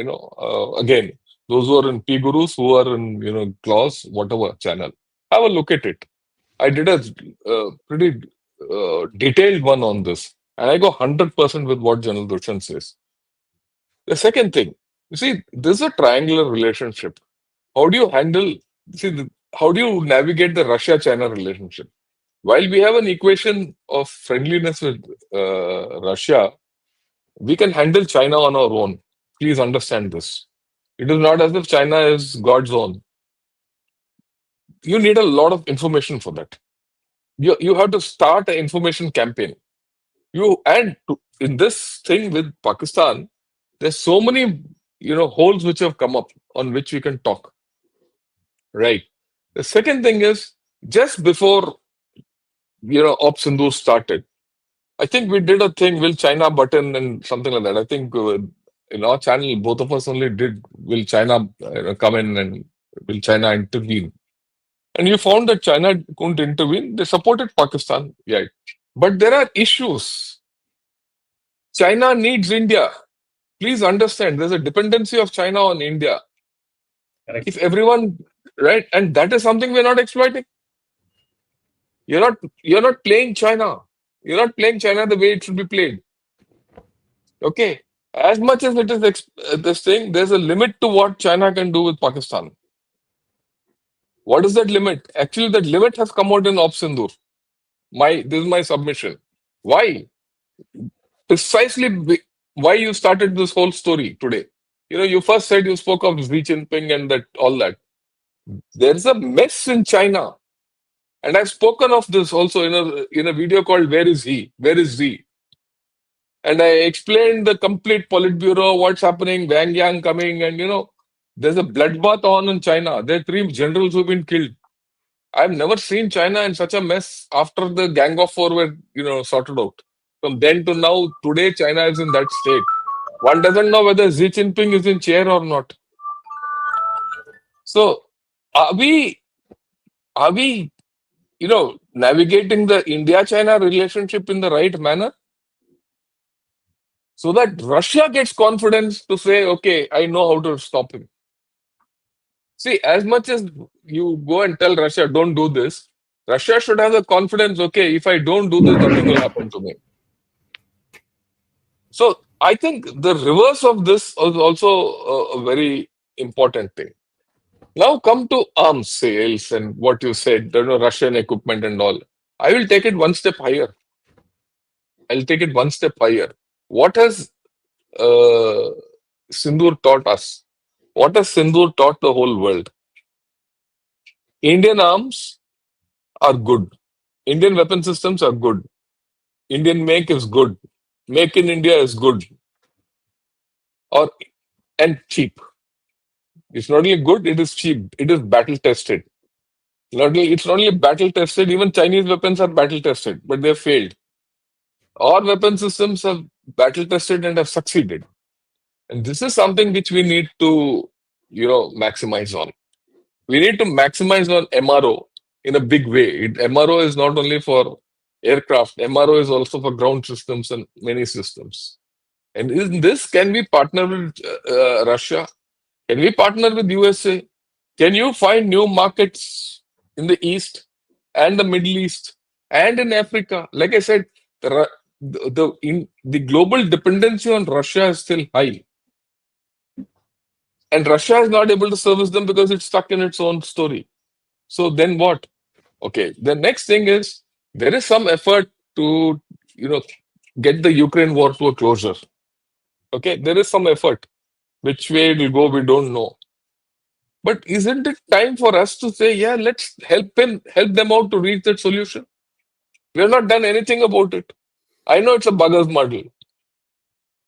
again, those who are in P Gurus, who are in, Claus, whatever channel, have a look at it. I did a pretty detailed one on this. And I go 100% with what General Dushyant says. The second thing, you see, this is a triangular relationship. How do you handle, how do you navigate the Russia-China relationship? While we have an equation of friendliness with Russia, we can handle China on our own. Please understand this. It is not as if China is God's own. You need a lot of information for that. You have to start an information campaign. In this thing with Pakistan, there's so many holes which have come up on which we can talk. Right. The second thing is just before Op Sindoor started, I think we did a thing, will China button and something like that. I think in our channel, both of us only did, will China come in and will China intervene? And you found that China couldn't intervene. They supported Pakistan, yeah. But there are issues. China needs India. Please understand, there's a dependency of China on India. Correct. If everyone, right, and that is something we're not exploiting. You're not playing China. You're not playing China the way it should be played. Okay. As much as it is this thing, there's a limit to what China can do with Pakistan. What is that limit? Actually, that limit has come out in Op Sindoor. This is my submission. Why? Precisely why you started this whole story today. You first said you spoke of Xi Jinping and all that. There's a mess in China. And I've spoken of this also in a video called Where is He? Where is Xi? And I explained the complete Politburo, what's happening, Wang Yang coming, and there's a bloodbath on in China. There are 3 generals who've been killed. I've never seen China in such a mess after the Gang of Four were, sorted out. From then to now, today China is in that state. One doesn't know whether Xi Jinping is in chair or not. So, are we, navigating the India-China relationship in the right manner? So that Russia gets confidence to say, okay, I know how to stop him. See, as much as you go and tell Russia, don't do this, Russia should have the confidence, okay, if I don't do this, nothing will happen to me. So I think the reverse of this is also a very important thing. Now come to arms sales and what you said, Russian equipment and all. I will take it one step higher. I'll take it one step higher. What has uh, Sindoor taught us? What has Sindoor taught the whole world? Indian arms are good. Indian weapon systems are good. Indian make is good. Make in India is good or and cheap. It's not only good, it is cheap. It is battle tested. It's not only battle tested, even Chinese weapons are battle tested, but they have failed. Our weapon systems have battle tested and have succeeded. And this is something which we need to, maximize on. We need to maximize on MRO in a big way. MRO is not only for aircraft, MRO is also for ground systems and many systems. And in this, can we partner with Russia? Can we partner with USA? Can you find new markets in the East and the Middle East and in Africa? Like I said, the global dependency on Russia is still high. And Russia is not able to service them because it's stuck in its own story. So then what? Okay, the next thing is there is some effort to, get the Ukraine war to a closure. Okay, there is some effort. Which way it will go, we don't know. But isn't it time for us to say, yeah, let's help them out to reach that solution? We have not done anything about it. I know it's a bugger's model.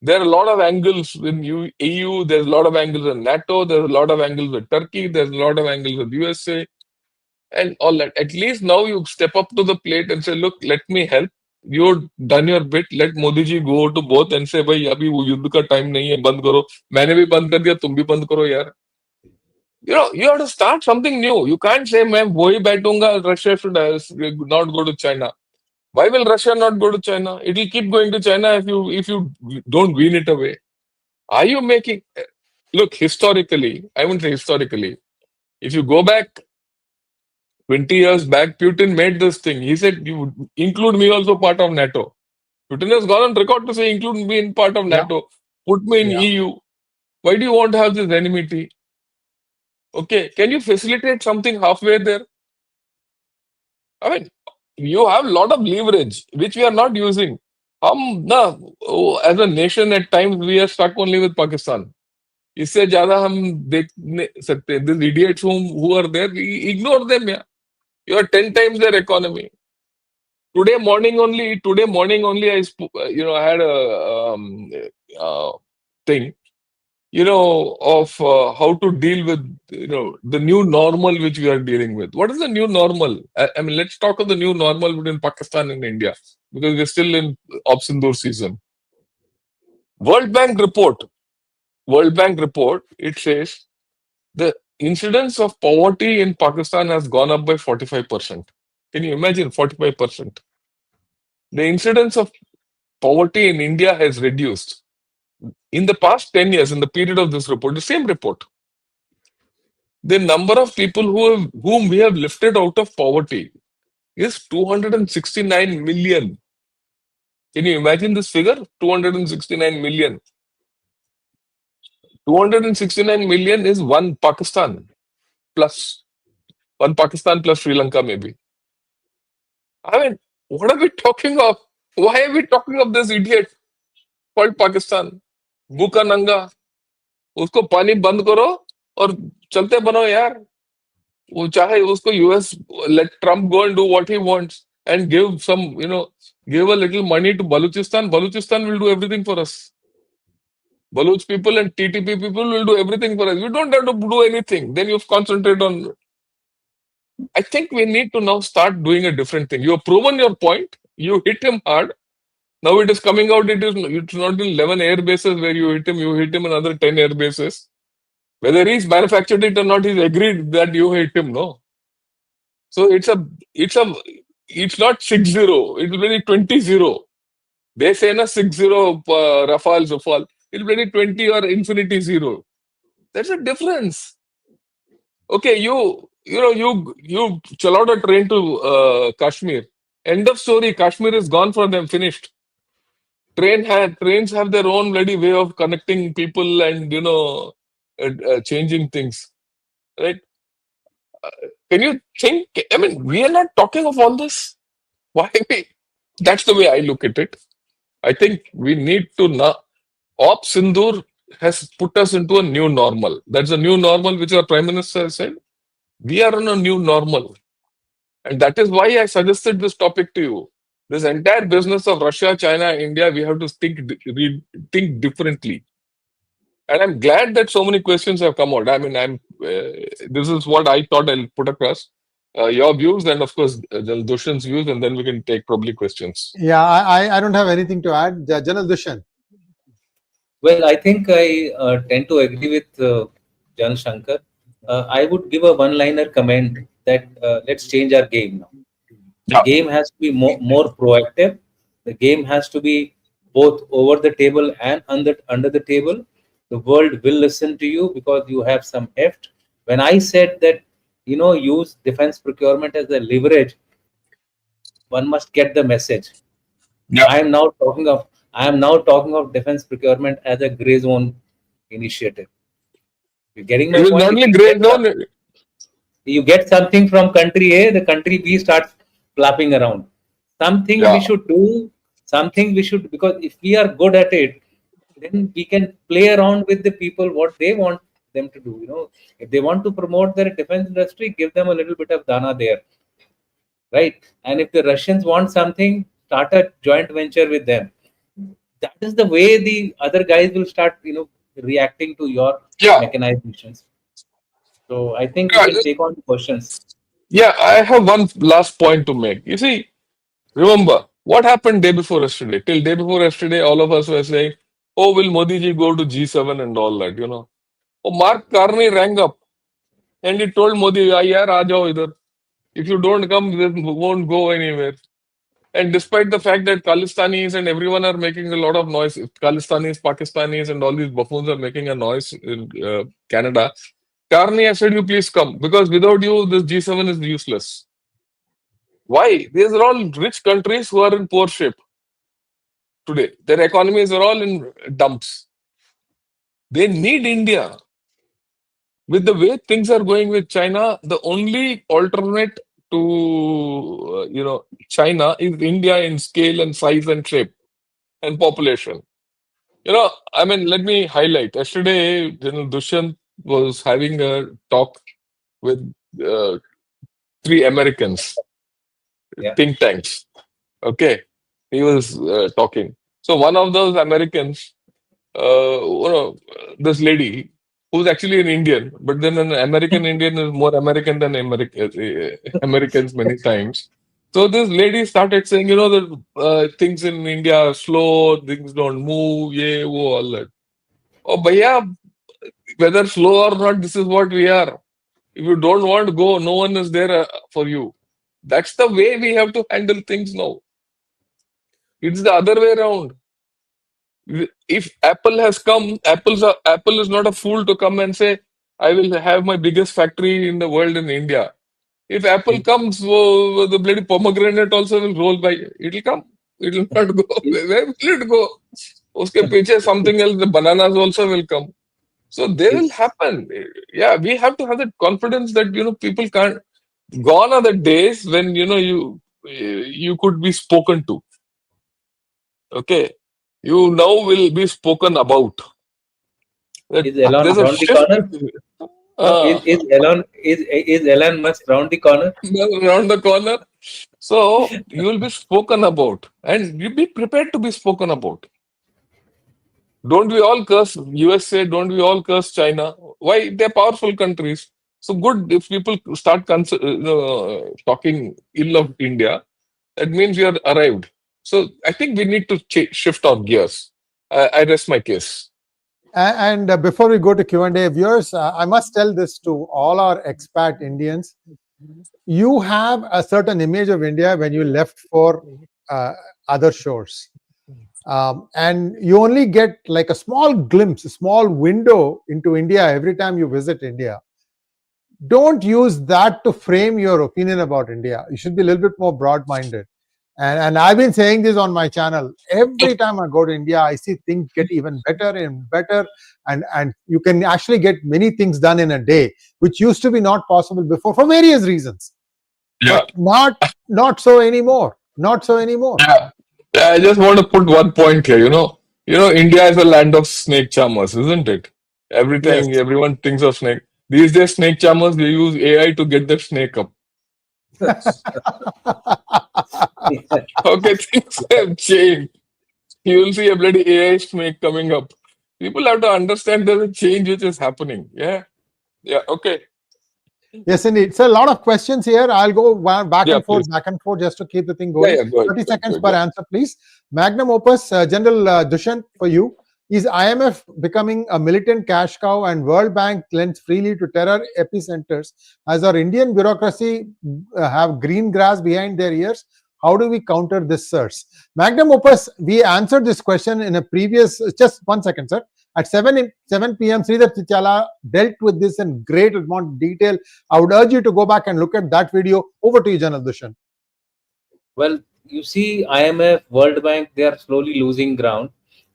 There are a lot of angles in EU, there's a lot of angles in NATO, there's a lot of angles with Turkey, there's a lot of angles with USA, and all that. At least now you step up to the plate and say, look, let me help. You've done your bit. Let Modi ji go to both and say, भाई अभी वो युद्ध का time नहीं है, बंद करो. मैंने भी बंद कर दिया, तुम भी बंद करो यार. You have to start something new. You can't say, मैं वही बैठूंगा, Russia should not go to China. Why will Russia not go to China? It will keep going to China if you don't wean it away. Are you making... Look, historically, I wouldn't say historically, if you go back 20 years back, Putin made this thing. He said, you include me also part of NATO. Putin has gone on record to say, include me in part of NATO. Put me in EU. Why do you want to have this enmity? Okay, can you facilitate something halfway there? I mean, you have a lot of leverage, which we are not using. As a nation, at times, we are stuck only with Pakistan. इससे ज्यादा हम देख नहीं सकते. These idiots who are there, ignore them. Yeah, you are 10 times their economy. Today morning only, I had a thing, of how to deal with, the new normal which we are dealing with. What is the new normal? I mean, let's talk of the new normal between Pakistan and India, because we're still in Op Sindoor season. World Bank report, it says the incidence of poverty in Pakistan has gone up by 45%. Can you imagine 45%? The incidence of poverty in India has reduced. In the past 10 years, in the period of this report, the same report, the number of people whom we have lifted out of poverty is 269 million. Can you imagine this figure? 269 million. 269 million is one Pakistan plus Sri Lanka, maybe. I mean, what are we talking of? Why are we talking of this idiot called Pakistan? Buka nanga. उसको पानी बंद करो और चलते बनो यार. वो चाहे उसको US, let Trump go and do what he wants and give a little money to Baluchistan. Baluchistan will do everything for us. Baluch people and TTP people will do everything for us. You don't have to do anything. Then you concentrate on... I think we need to now start doing a different thing. You have proven your point. You hit him hard. Now it is coming out. It's not 11 air bases where you hit him another 10 air bases. Whether he's manufactured it or not, he's agreed that you hit him, no? So it's not 6-0. It will be 20-0. They say na 6-0 Rafale. It will be 20 or infinity 0. There's a difference. Okay, you challowed a train to Kashmir. End of story. Kashmir is gone for them. Finished. Trains have their own bloody way of connecting people and changing things. Right? Can you think? I mean, we are not talking of all this. Why we? That's the way I look at it. I think we need to now. Op Sindoor has put us into a new normal. That's a new normal which our Prime Minister has said. We are on a new normal. And that is why I suggested this topic to you. This entire business of Russia, China, India, we have to think differently. And I'm glad that so many questions have come out. I mean, this is what I thought I'll put across. Your views and, of course, Dushyant's views, and then we can take probably questions. Yeah, I don't have anything to add. General Dushyant. Well, I think I tend to agree with Jan Shankar. I would give a one-liner comment that let's change our game now. The Yeah. game has to be more proactive. The game has to be both over the table and under the table. The world will listen to you because you have some heft. When I said that, use defense procurement as a leverage, one must get the message. Yeah. I am now talking of defense procurement as a gray zone initiative. You're getting It my is point? not only gray zone. You get something from country A, the country B starts flapping around. Something we Yeah. should do, something we should, because if we are good at it, then we can play around with the people what they want them to do. If they want to promote their defense industry, give them a little bit of dana there, right? And if the Russians want something, start a joint venture with them. That is the way the other guys will start, reacting to your Yeah. mechanized missions. So I think we Yeah. can take on the questions. Yeah. I have one last point to make. You see, remember what happened day before yesterday? Till day before yesterday, all of us were saying, "Oh, will Modi ji go to G7 and all that?" Oh, Mark Carney rang up and he told Modi, "Yaar, aa jao idhar. If you don't come, we won't go anywhere." And despite the fact that Khalistanis and everyone are making a lot of noise, Khalistanis, Pakistanis, and all these buffoons are making a noise in Canada, Carney has said, "You please come because without you, this G7 is useless." Why? These are all rich countries who are in poor shape today. Their economies are all in dumps. They need India. With the way things are going with China, the only alternate to China is India in scale and size and shape and population. I mean, let me highlight. Yesterday, General Dushyant was having a talk with uh, three Americans, Yeah. think tanks. Okay, he was talking. So one of those Americans, this lady who's actually an Indian, but then an American Indian is more American than Americans many times. So this lady started saying, that things in India are slow, things don't move, yeah, wo, all that. Oh, bhaiya, whether slow or not, this is what we are. If you don't want to go, no one is there for you. That's the way we have to handle things now. It's the other way around. If Apple has come, Apple is not a fool to come and say, "I will have my biggest factory in the world in India." If Apple Is, comes, the bloody pomegranate also will roll by. It'll come. It will not go. is, Where will it go? Uske piche something else. The bananas also will come. So they will is, happen. Yeah, we have to have that confidence that people can't. Gone are the days when you could be spoken to. Okay, you now will be spoken about. is Elon There's a round the shift corner? No, uh, is Elon Musk round the corner? around the corner. So you will be spoken about, and you be prepared to be spoken about. Don't we all curse USA? Don't we all curse China? Why? They're powerful countries. So good if people start talking ill of India. That means we are arrived. So I think we need to shift our gears. I rest my case. And before we go to Q&A, viewers, I must tell this to all our expat Indians. You have a certain image of India when you left for other shores. And you only get like a small glimpse, a small window into India every time you visit India. don't use that to frame your opinion about India. You should be a little bit more broad-minded. And I've been saying this on my channel. Every time I go to India, I see things get even better and better, and you can actually get many things done in a day, which used to be not possible before for various reasons. Yeah. But not so anymore. Not so anymore. Yeah. Yeah, I just want to put one point here. India is a land of snake charmers, isn't it? Yes. Everything, everyone thinks of snake. These days, snake charmers, they use AI to get the snake up. Okay, things have changed. You will see a bloody AI snake coming up. People have to understand there's a change which is happening. Yeah. Yeah. Okay. Yes, indeed. So a lot of questions here. I'll go back Yeah, and forth, please. just to keep the thing Yeah, going. yeah. Go ahead. 30 Go ahead, seconds go per ahead, answer, please. Magnum opus, General Dushyant, for you. Is IMF becoming a militant cash cow and World Bank lends freely to terror epicenters as our Indian bureaucracy have green grass behind their ears? How do we counter this, sirs? Magnum opus, we answered this question in a previous, just 1 second, sir. At 7 p.m., Sridhar Chichala dealt with this in great amount of detail. I would urge you to go back and look at that video. Over to you, General Dushyant. Well, you see, IMF, World Bank, they are slowly losing ground,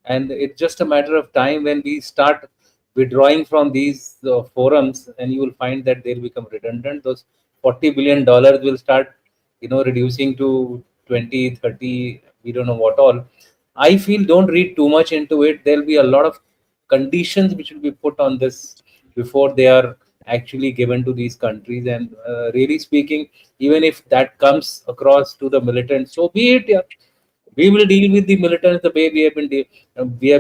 and it's just a matter of time when we start withdrawing from these forums, and you will find that they'll become redundant. Those $40 billion will start, reducing to 20, 30, we don't know what all. I feel don't read too much into it. There'll be a lot of conditions which will be put on this before they are actually given to these countries. And really speaking, even if that comes across to the militants, so be it. Yeah. We will deal with the militants the way we have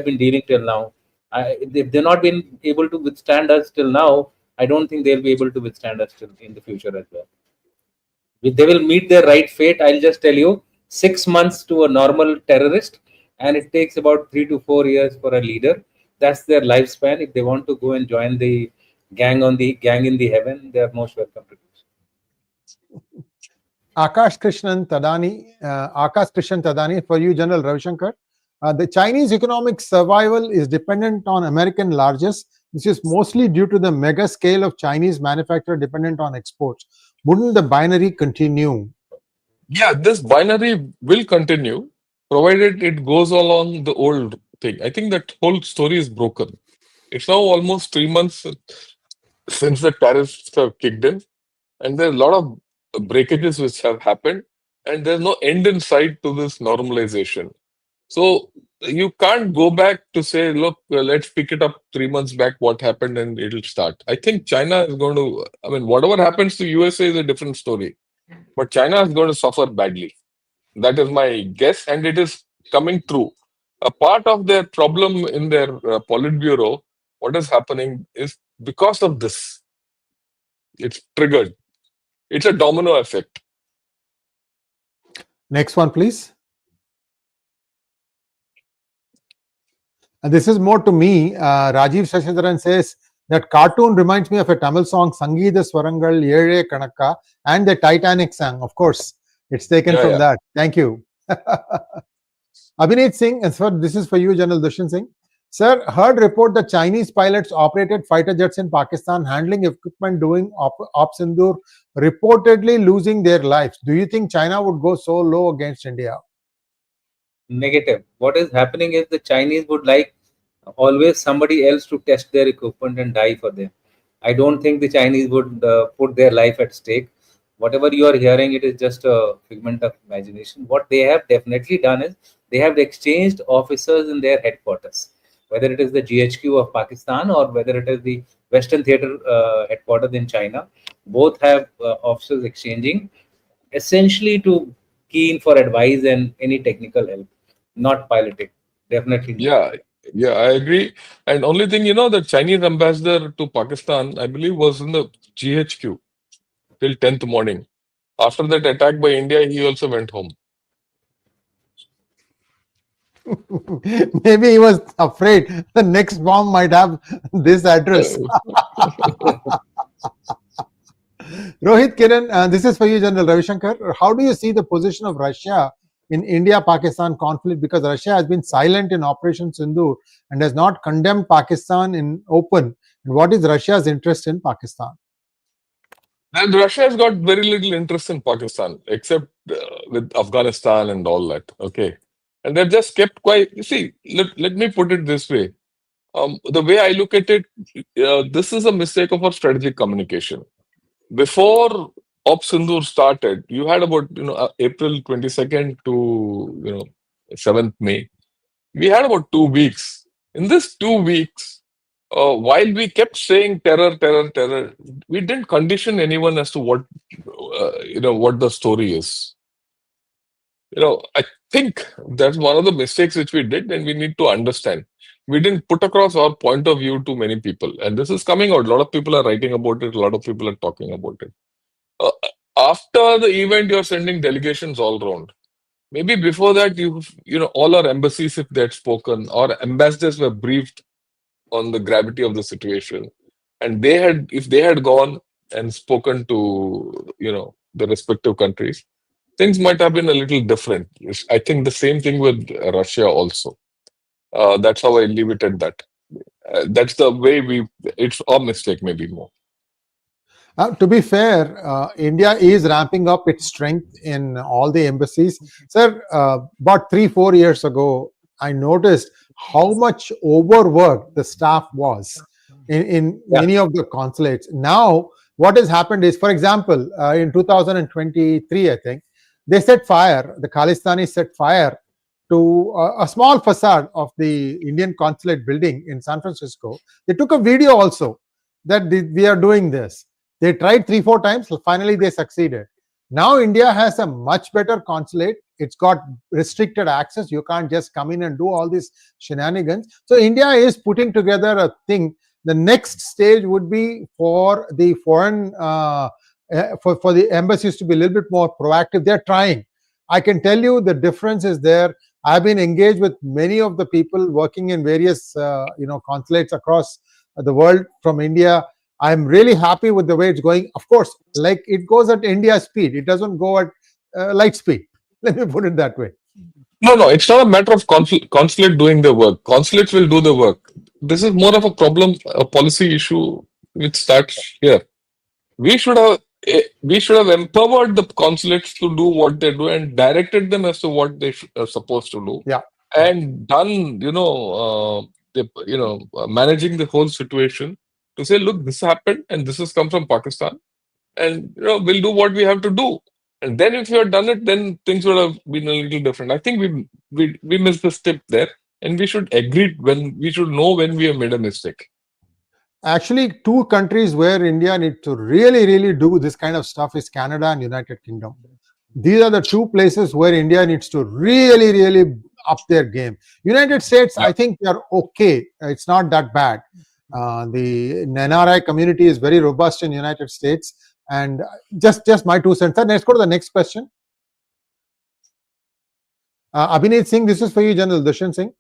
been dealing till now. If they've not been able to withstand us till now, I don't think they'll be able to withstand us till in the future as well. They will meet their right fate. I'll just tell you, 6 months to a normal terrorist, and it takes about 3 to 4 years for a leader. That's their lifespan. If they want to go and join the gang in the heaven, they are most welcome to do so. Akash Krishnan Tadani, for you, General Ravishankar. The Chinese economic survival is dependent on American largesse. This is mostly due to the mega scale of Chinese manufacture dependent on exports. Wouldn't the binary continue? Yeah, this binary will continue provided it goes along the old thing. I think that whole story is broken. It's now almost 3 months since the tariffs have kicked in, and there are a lot of breakages which have happened, and there's no end in sight to this normalization. So you can't go back to say, look, let's pick it up 3 months back, what happened, and it'll start. I think China is going to, I mean, whatever happens to USA is a different story, but China is going to suffer badly. That is my guess, and it is coming true. A part of their problem in their Politburo, what is happening is because of this. It's triggered. It's a domino effect. Next one, please. And this is more to me. Rajiv Shashidharan says that cartoon reminds me of a Tamil song, Sangeetha Swarangal Yere Kanakka, and the Titanic song. Of course, it's taken from that. Thank you. Abhineet Singh, this is for you, General Dushyant Singh. Sir, heard report that Chinese pilots operated fighter jets in Pakistan, handling equipment doing Op Sindoor, reportedly losing their lives. Do you think China would go so low against India? Negative. What is happening is the Chinese would like always somebody else to test their equipment and die for them. I don't think the Chinese would put their life at stake. Whatever you are hearing, it is just a figment of imagination. What they have definitely done is they have exchanged officers in their headquarters, whether it is the GHQ of Pakistan or whether it is the Western Theatre headquarters in China. Both have officers exchanging, essentially to keen for advice and any technical help, not piloting. Definitely not. Yeah, I agree. And only thing, the Chinese ambassador to Pakistan, I believe, was in the GHQ till 10th morning. After that attack by India, he also went home. Maybe he was afraid the next bomb might have this address. Rohit Kiran, this is for you, General Ravishankar. How do you see the position of Russia in India-Pakistan conflict? Because Russia has been silent in Operation Sindoor and has not condemned Pakistan in open. And what is Russia's interest in Pakistan? And Russia has got very little interest in Pakistan, except with Afghanistan and all that. Okay. And they've just kept quiet. You see, let me put it this way. The way I look at it, this is a mistake of our strategic communication. Before Op Sindoor started, you had about April 22nd to 7th May. We had about 2 weeks. In this 2 weeks, while we kept saying terror, terror, terror, we didn't condition anyone as to what the story is. I think that's one of the mistakes which we did, and we need to understand. We didn't put across our point of view to many people, and this is coming out. A lot of people are writing about it. A lot of people are talking about it. Uh, After the event, you're sending delegations all around. Maybe before that, all our embassies, if they had spoken, our ambassadors were briefed on the gravity of the situation, and if they had gone and spoken to the respective countries, things might have been a little different. I think the same thing with Russia also. That's how I leave it at that. That's the way it's our mistake, maybe more. To be fair, India is ramping up its strength in all the embassies. Sir, about 3-4 years ago, I noticed how much overworked the staff was in Yeah. many of the consulates. Now, what has happened is, for example, in 2023, I think, they set fire, the Khalistanis set fire to a small facade of the Indian consulate building in San Francisco. They took a video also that we are doing this. They tried 3-4 times. Finally, they succeeded. Now, India has a much better consulate. It's got restricted access. You can't just come in and do all these shenanigans. So, India is putting together a thing. The next stage would be for the foreign, for the embassies to be a little bit more proactive. They're trying. I can tell you the difference is there. I've been engaged with many of the people working in various, consulates across the world from India. I'm really happy with the way it's going. Of course, like it goes at India speed. It doesn't go at light speed. Let me put it that way. No, it's not a matter of consulate doing the work. Consulates will do the work. This is more of a problem, a policy issue which starts here. We should have empowered the consulates to do what they do and directed them as to what they are supposed to do. Yeah. And done, managing the whole situation to say, look, this happened and this has come from Pakistan, and we'll do what we have to do. And then if you had done it, then things would have been a little different. I think we missed the step there, and we should know when we have made a mistake. Actually, two countries where India needs to really, really do this kind of stuff is Canada and United Kingdom. These are the two places where India needs to really, really up their game. United States, Yeah. I think they're okay. It's not that bad. The NRI community is very robust in United States. And just my 2 cents. Let's go to the next question. Abhineet Singh, this is for you, General Dushyant Singh.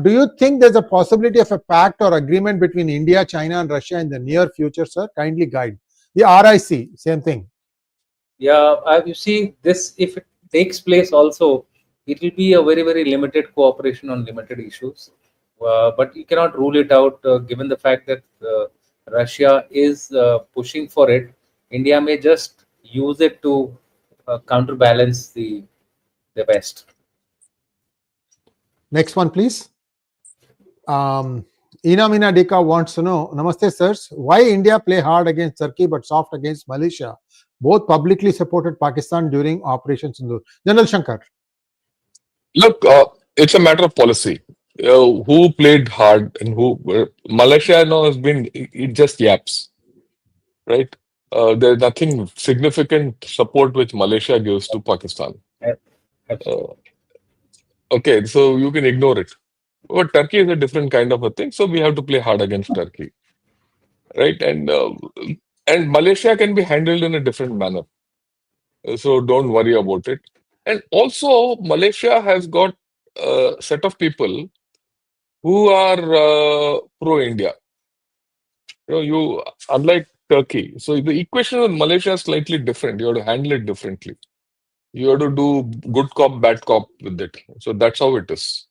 Do you think there's a possibility of a pact or agreement between India, China, and Russia in the near future, sir? Kindly guide. The RIC, same thing. Yeah, you see, this, if it takes place also, it will be a very, very limited cooperation on limited issues. But you cannot rule it out, given the fact that Russia is pushing for it. India may just use it to counterbalance the West. Next one, please. Ina Mina Dika wants to know, Namaste, sirs. Why India play hard against Turkey but soft against Malaysia? Both publicly supported Pakistan during Operation Sindoor. General Shankar. Look, it's a matter of policy. Who played hard and who? Malaysia now has been, it just yaps, right? There's nothing significant support which Malaysia gives to Pakistan. Okay, so you can ignore it. But Turkey is a different kind of a thing, so we have to play hard against Turkey, right? And Malaysia can be handled in a different manner, so don't worry about it. And also, Malaysia has got a set of people who are pro-India. Unlike Turkey, so the equation with Malaysia is slightly different. You have to handle it differently. You have to do good cop, bad cop with it. So that's how it is.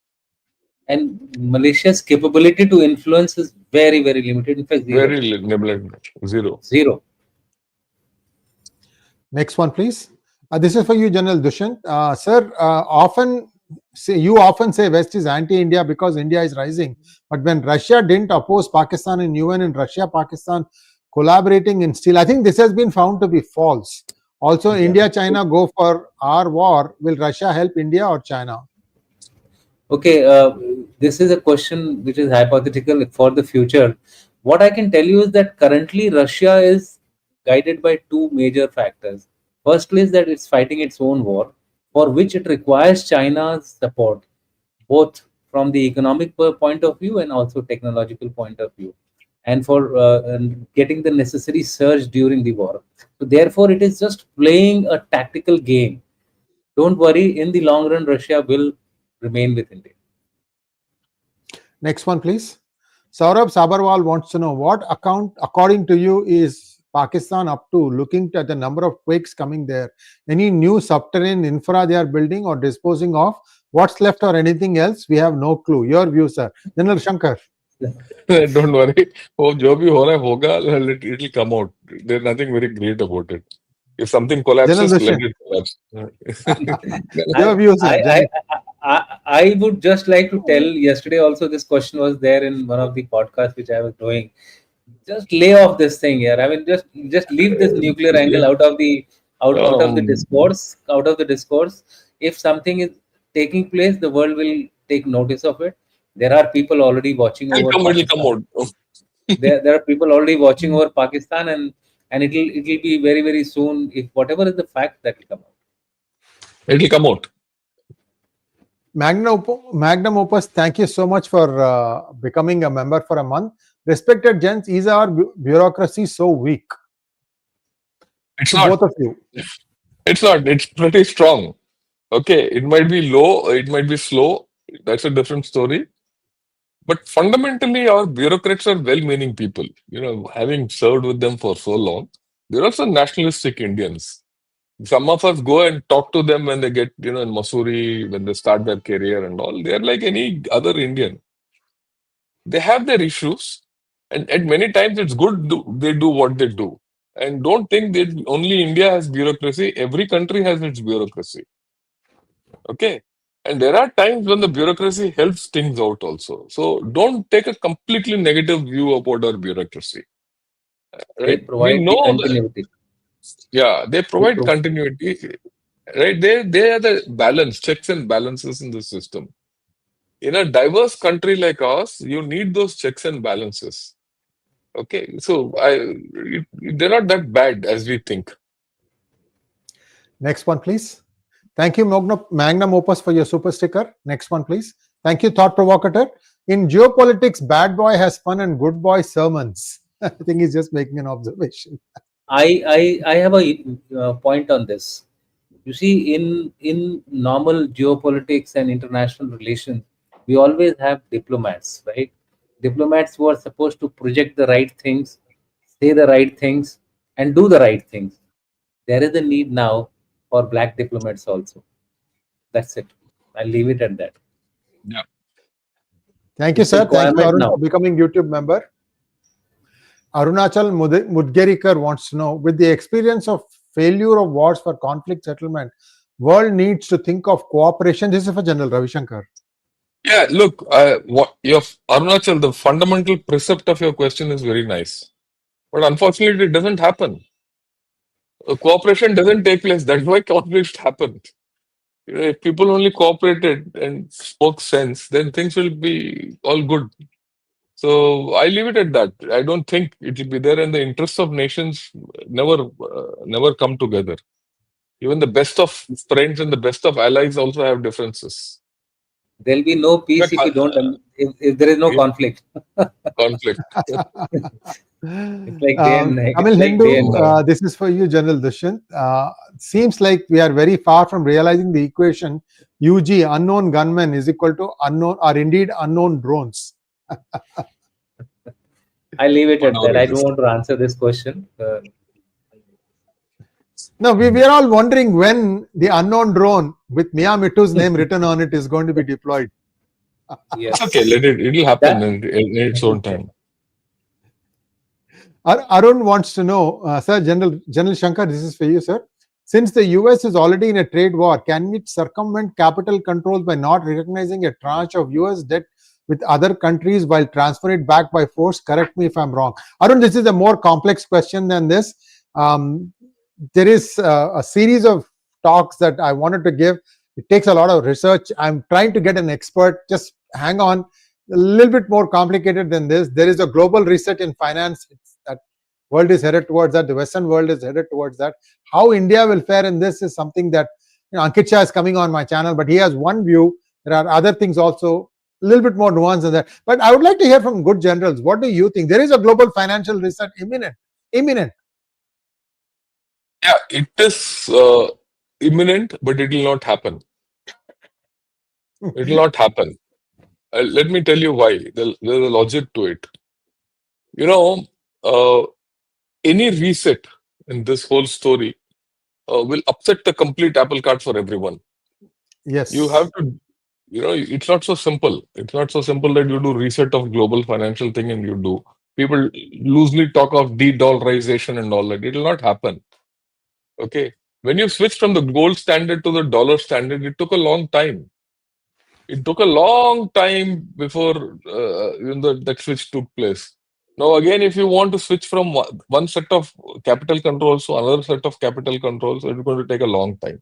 And Malaysia's capability to influence is very, very limited. In fact, zero. Very limited. Zero. Zero. Next one, please. This is for you, General Dushyant. Sir, you often say West is anti-India because India is rising. But when Russia didn't oppose Pakistan in UN and Russia-Pakistan collaborating in steel, I think this has been found to be false. Also, Yeah. India, China go for our war. Will Russia help India or China? Okay, this is a question which is hypothetical for the future. What I can tell you is that currently Russia is guided by two major factors. Firstly, is that it's fighting its own war, for which it requires China's support, both from the economic point of view and also technological point of view, and for getting the necessary surge during the war. So, therefore, it is just playing a tactical game. Don't worry, in the long run, Russia will remain with India. Next one, please. Saurabh Sabarwal wants to know what account, according to you, is Pakistan up to, looking at the number of quakes coming there? Any new subterranean infra they are building or disposing of? What's left or anything else? We have no clue. Your view, sir. General Shankar. Don't worry. Oh, जो भी हो रहा है होगा. It will come out. There's nothing very great about it. If something General collapses, let Dushyant. it collapse. Your view, sir. I would just like to tell, yesterday also this question was there in one of the podcasts which I was doing. Just lay off this thing here. I mean, just leave this nuclear angle Yeah. out of the Um, discourse, out of the discourse. If something is taking place, the world will take notice of it. There are people already watching over it'll come Pakistan. out. There are people already watching over Pakistan, and it'll be very very soon. If whatever is the fact, that will come out. It'll come out. Magnum Opus, thank you so much for becoming a member for a month. Respected gents, is our bureaucracy so weak? It's To not. both of you. It's not. It's pretty strong. Okay, it might be low, it might be slow. That's a different story. But fundamentally, our bureaucrats are well-meaning people. Having served with them for so long, they're also nationalistic Indians. Some of us go and talk to them when they get, in Missouri, when they start their career and all. They're like any other Indian. They have their issues, and at many times it's good they do what they do. And don't think that only India has bureaucracy. Every country has its bureaucracy. Okay. And there are times when the bureaucracy helps things out also. So don't take a completely negative view about our bureaucracy. They Right? We provide the know that, continuity. yeah, they They provide pro- continuity. Right? They are the balance, checks and balances in the system. In a diverse country like ours, you need those checks and balances. Okay. So they're not that bad as we think. Next one, please. Thank you, Magnum Opus, for your super sticker. Next one, please. Thank you, Thought Provocateur. In geopolitics, bad boy has fun and good boy sermons. I think he's just making an observation. I have a point on this. You see, in normal geopolitics and international relations, we always have diplomats, right? Diplomats who are supposed to project the right things, say the right things, and do the right things. There is a need now for black diplomats also. That's it. I'll leave it at that. Yeah. Thank you, It's a sir. Thank you, requirement Arun, for now. becoming YouTube member. Arunachal Mudgerikar wants to know, with the experience of failure of wars for conflict settlement, world needs to think of cooperation. This is for General Ravi Shankar. Yeah, look, your Arunachal, the fundamental precept of your question is very nice. But unfortunately, it doesn't happen. Cooperation doesn't take place. That's why conflicts happen. If people only cooperated and spoke sense, then things will be all good. So I leave it at that. I don't think it will be there, and the interests of nations never come together. Even the best of friends and the best of allies also have differences. There'll be no peace But, if you don't if there is no yeah, conflict. conflict. It's like day and night. Tamil It's like day and Hindu, night. this is for you, General Dushyant. Seems like we are very far from realizing the equation UG, unknown gunmen, is equal to unknown or indeed unknown drones. I leave it at Whatever that. I it don't is. want to answer this question. No, we are all wondering when the unknown drone with Miyamitu's name written on it is going to be deployed. It's okay. Yes. It'll happen That in its own time. Arun wants to know, sir, General Shankar, this is for you, sir. Since the US is already in a trade war, can it circumvent capital controls by not recognizing a tranche of US debt with other countries while transfer it back by force? Correct me if I'm wrong. Arun, this is a more complex question than this. There is a series of talks that I wanted to give. It takes a lot of research. I'm trying to get an expert. Just hang on. A little bit more complicated than this. There is a global reset in finance. That world is headed towards that. The Western world is headed towards that. How India will fare in this is something that, Ankit Shah is coming on my channel, but he has one view. There are other things also, a little bit more nuanced than that. But I would like to hear from good generals. What do you think? There is a global financial reset imminent. Yeah, it is imminent, but it will not happen. It will not happen. Let me tell you why. There's a logic to it. Any reset in this whole story will upset the complete apple cart for everyone. Yes. You have to, it's not so simple. It's not so simple that you do reset of global financial thing and you do. People loosely talk of de-dollarization and all that. It will not happen. Okay. When you switch from the gold standard to the dollar standard, it took a long time. It took a long time before that switch took place. Now, again, if you want to switch from one set of capital controls to another set of capital controls, it's going to take a long time.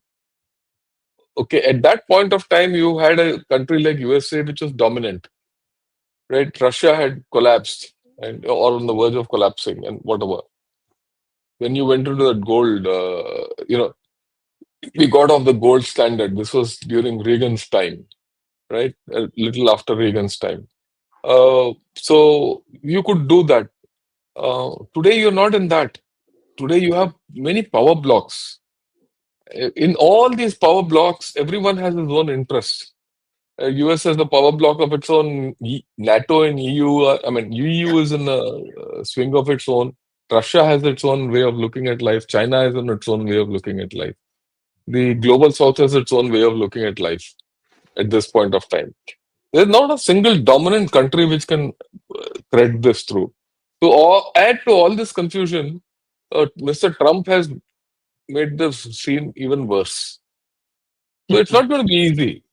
Okay, at that point of time, you had a country like USA which was dominant, right? Russia had collapsed or on the verge of collapsing and whatever. When you went into that gold, we got off the gold standard. This was during Reagan's time, right? A little after Reagan's time. So you could do that. Today, you're not in that. Today, you have many power blocks. In all these power blocks, everyone has his own interest. US has the power block of its own. NATO and EU, EU is in a swing of its own. Russia has its own way of looking at life. China has its own way of looking at life. The global south has its own way of looking at life at this point of time. There's not a single dominant country which can thread this through. To add to all this confusion, Mr. Trump has made the scene even worse. So it's not going to be easy.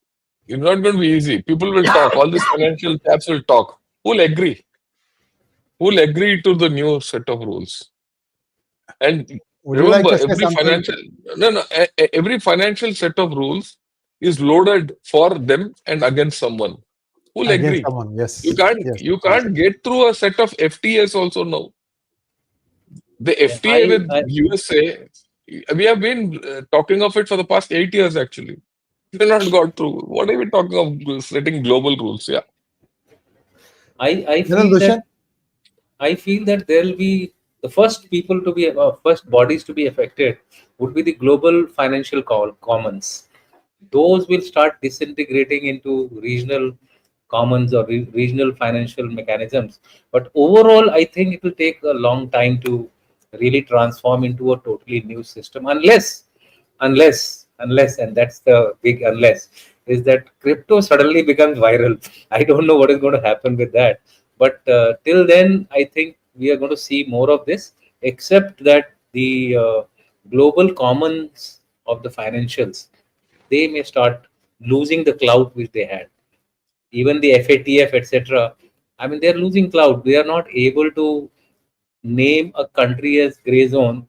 It's not going to be easy. People will talk. All these financial chaps will talk. Who'll agree? Who'll agree to the new set of rules? And Would you like remember, to say something? every financial set of rules is loaded for them and against someone. Who'll Against agree? someone, yes. You can't. Yes, You yes. can't get through a set of FTAs also now. The FTA with USA, we have been talking of it for the past 8 years. Actually, we have not got through. What are we talking of? Setting global rules? Yeah. I General feel Dushyant? that there will be the first people to be first bodies to be affected would be the global financial commons. Those will start disintegrating into regional commons or regional financial mechanisms. But overall, I think it will take a long time to really transform into a totally new system, unless, and that's the big unless, is that crypto suddenly becomes viral. I don't know what is going to happen with that. But till then, I think we are going to see more of this, except that the global commons of the financials, they may start losing the clout which they had. Even the FATF, etc. I mean, they're losing clout. They are not able to name a country as gray zone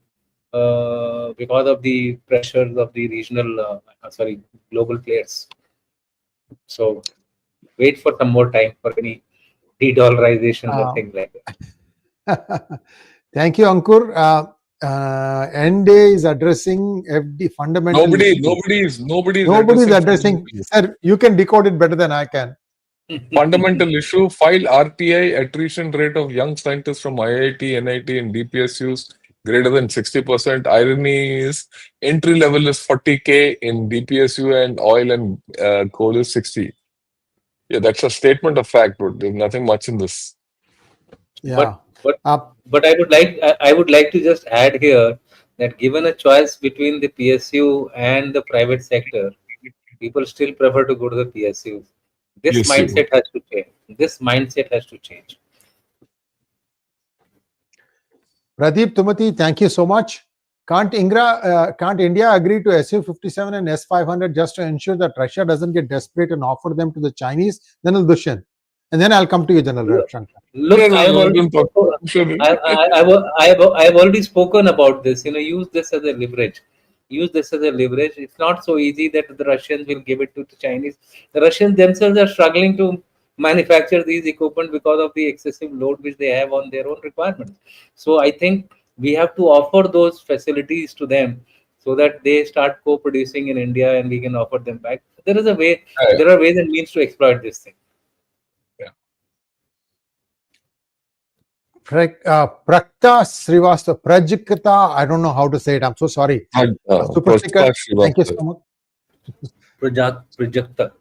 because of the pressures of the global players. So wait for some more time for any de-dollarizations and things like that. Thank you, Ankur. NDA is addressing FD fundamental issues. Nobody is addressing. Sir, you can decode it better than I can. Fundamental issue: file RTI attrition rate of young scientists from IIT, NIT, and DPSUs greater than 60%. Irony is entry level is 40K in DPSU and oil and coal is 60. Yeah, that's a statement of fact, but there's nothing much in this. Yeah. But I would like to just add here that given a choice between the PSU and the private sector, people still prefer to go to the PSU. This mindset has to change. Pradeep Tumati, thank you so much. Can't India agree to Su-57 and S-500 just to ensure that Russia doesn't get desperate and offer them to the Chinese? General Dushyant, and then I'll come to you, General Shankar. Look, I have already I have already spoken about this. Use this as a leverage. Use this as a leverage. It's not so easy that the Russians will give it to the Chinese. The Russians themselves are struggling to manufacture these equipment because of the excessive load which they have on their own requirements. So I think we have to offer those facilities to them so that they start co-producing in India and we can offer them back. There is a way. There are ways and means to exploit this thing. Prakta Srivastava, Prajakta, I don't know how to say it. I'm so sorry. Super sticker. Thank you so much. Prajakta.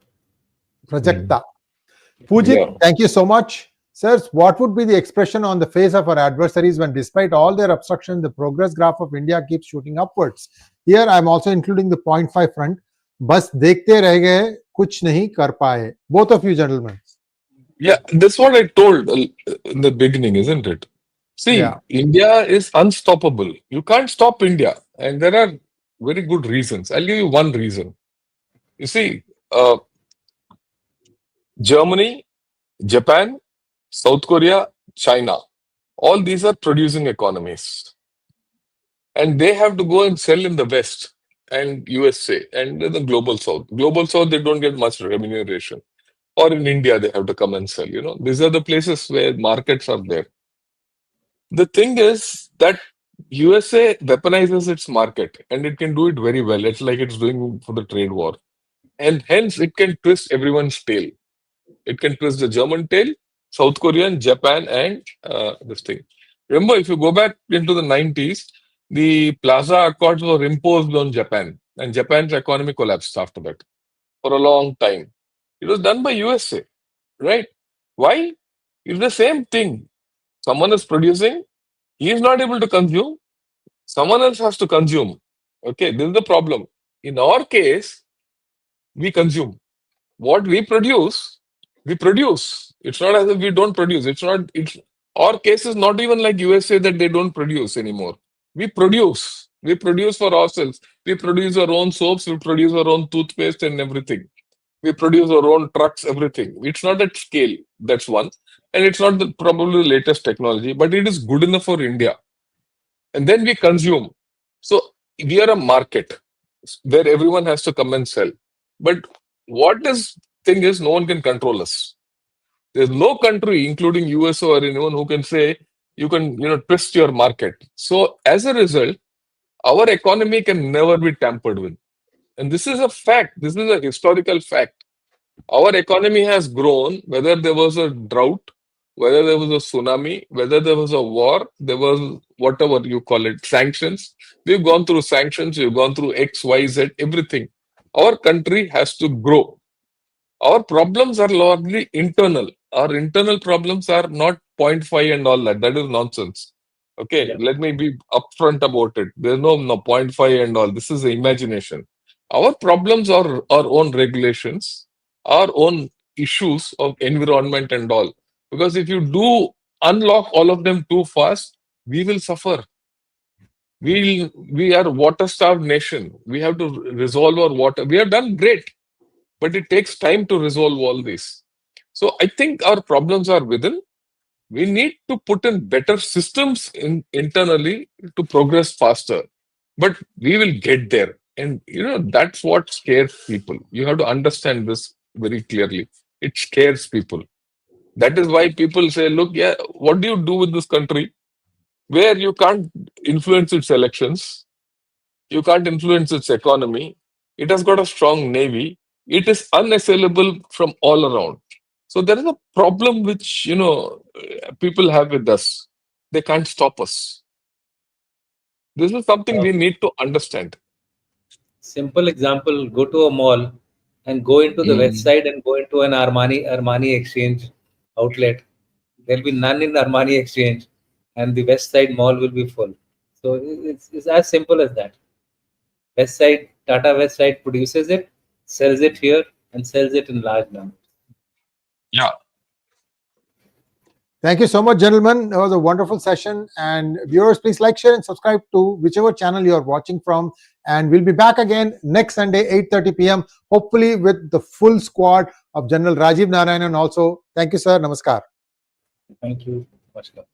Pujit, thank you so much. Sirs, what would be the expression on the face of our adversaries when, despite all their obstruction, the progress graph of India keeps shooting upwards? Here, I'm also including the 0.5 front. Bas dekhte reh gaye, kuch nahi kar paaye. Both of you, gentlemen. Yeah, that's what I told in the beginning, isn't it? See, India is unstoppable. You can't stop India. And there are very good reasons. I'll give you one reason. You see, Germany, Japan, South Korea, China, all these are producing economies. And they have to go and sell in the West and USA and the Global South. Global South, they don't get much remuneration. Or in India, they have to come and sell. These are the places where markets are there. The thing is that USA weaponizes its market and it can do it very well. It's like it's doing for the trade war. And hence, it can twist everyone's tail. It can twist the German tail, South Korean, Japan, and this thing. Remember, if you go back into the 90s, the Plaza Accords were imposed on Japan, and Japan's economy collapsed after that for a long time. It was done by USA, right? Why? It's the same thing. Someone is producing, he is not able to consume, someone else has to consume. Okay, this is the problem. In our case, we consume. What we produce, we produce. It's not as if we don't produce. Our case is not even like USA that they don't produce anymore. We produce. We produce for ourselves. We produce our own soaps, we produce our own toothpaste and everything. We produce our own trucks, everything. It's not at scale. That's one. And it's not probably the latest technology, but it is good enough for India. And then we consume. So we are a market where everyone has to come and sell. But thing is, no one can control us. There's no country, including US or anyone, who can say you can, twist your market. So as a result, our economy can never be tampered with. And this is a fact. This is a historical fact. Our economy has grown, whether there was a drought, whether there was a tsunami, whether there was a war, there was whatever you call it, sanctions. We've gone through sanctions, we've gone through X, Y, Z, everything. Our country has to grow. Our problems are largely internal. Our internal problems are not 0.5 and all that. That is nonsense. Okay, let me be upfront about it. There's no 0.5 and all. This is the imagination. Our problems are our own regulations, our own issues of environment and all. Because if you do unlock all of them too fast, we will suffer. We are a water-starved nation. We have to resolve our water. We have done great, but it takes time to resolve all this. So I think our problems are within. We need to put in better systems internally to progress faster. But we will get there. And that's what scares people. You have to understand this very clearly. It scares people. That is why people say, look, what do you do with this country where you can't influence its elections? You can't influence its economy. It has got a strong navy. It is unassailable from all around. So there is a problem which, people have with us. They can't stop us. This is something we need to understand. Simple example, go to a mall and go into the website and go into an Armani exchange outlet. There'll be none in Armani exchange and the west side mall will be full. So it's as simple as that. Tata West Side produces it, sells it here and sells it in large numbers. Yeah. Thank you so much, gentlemen. It was a wonderful session. And viewers, please like, share, and subscribe to whichever channel you are watching from. And we'll be back again next Sunday, 8:30 p.m., hopefully with the full squad of General Rajiv Narayanan also. Thank you, sir. Namaskar. Thank you. Much love.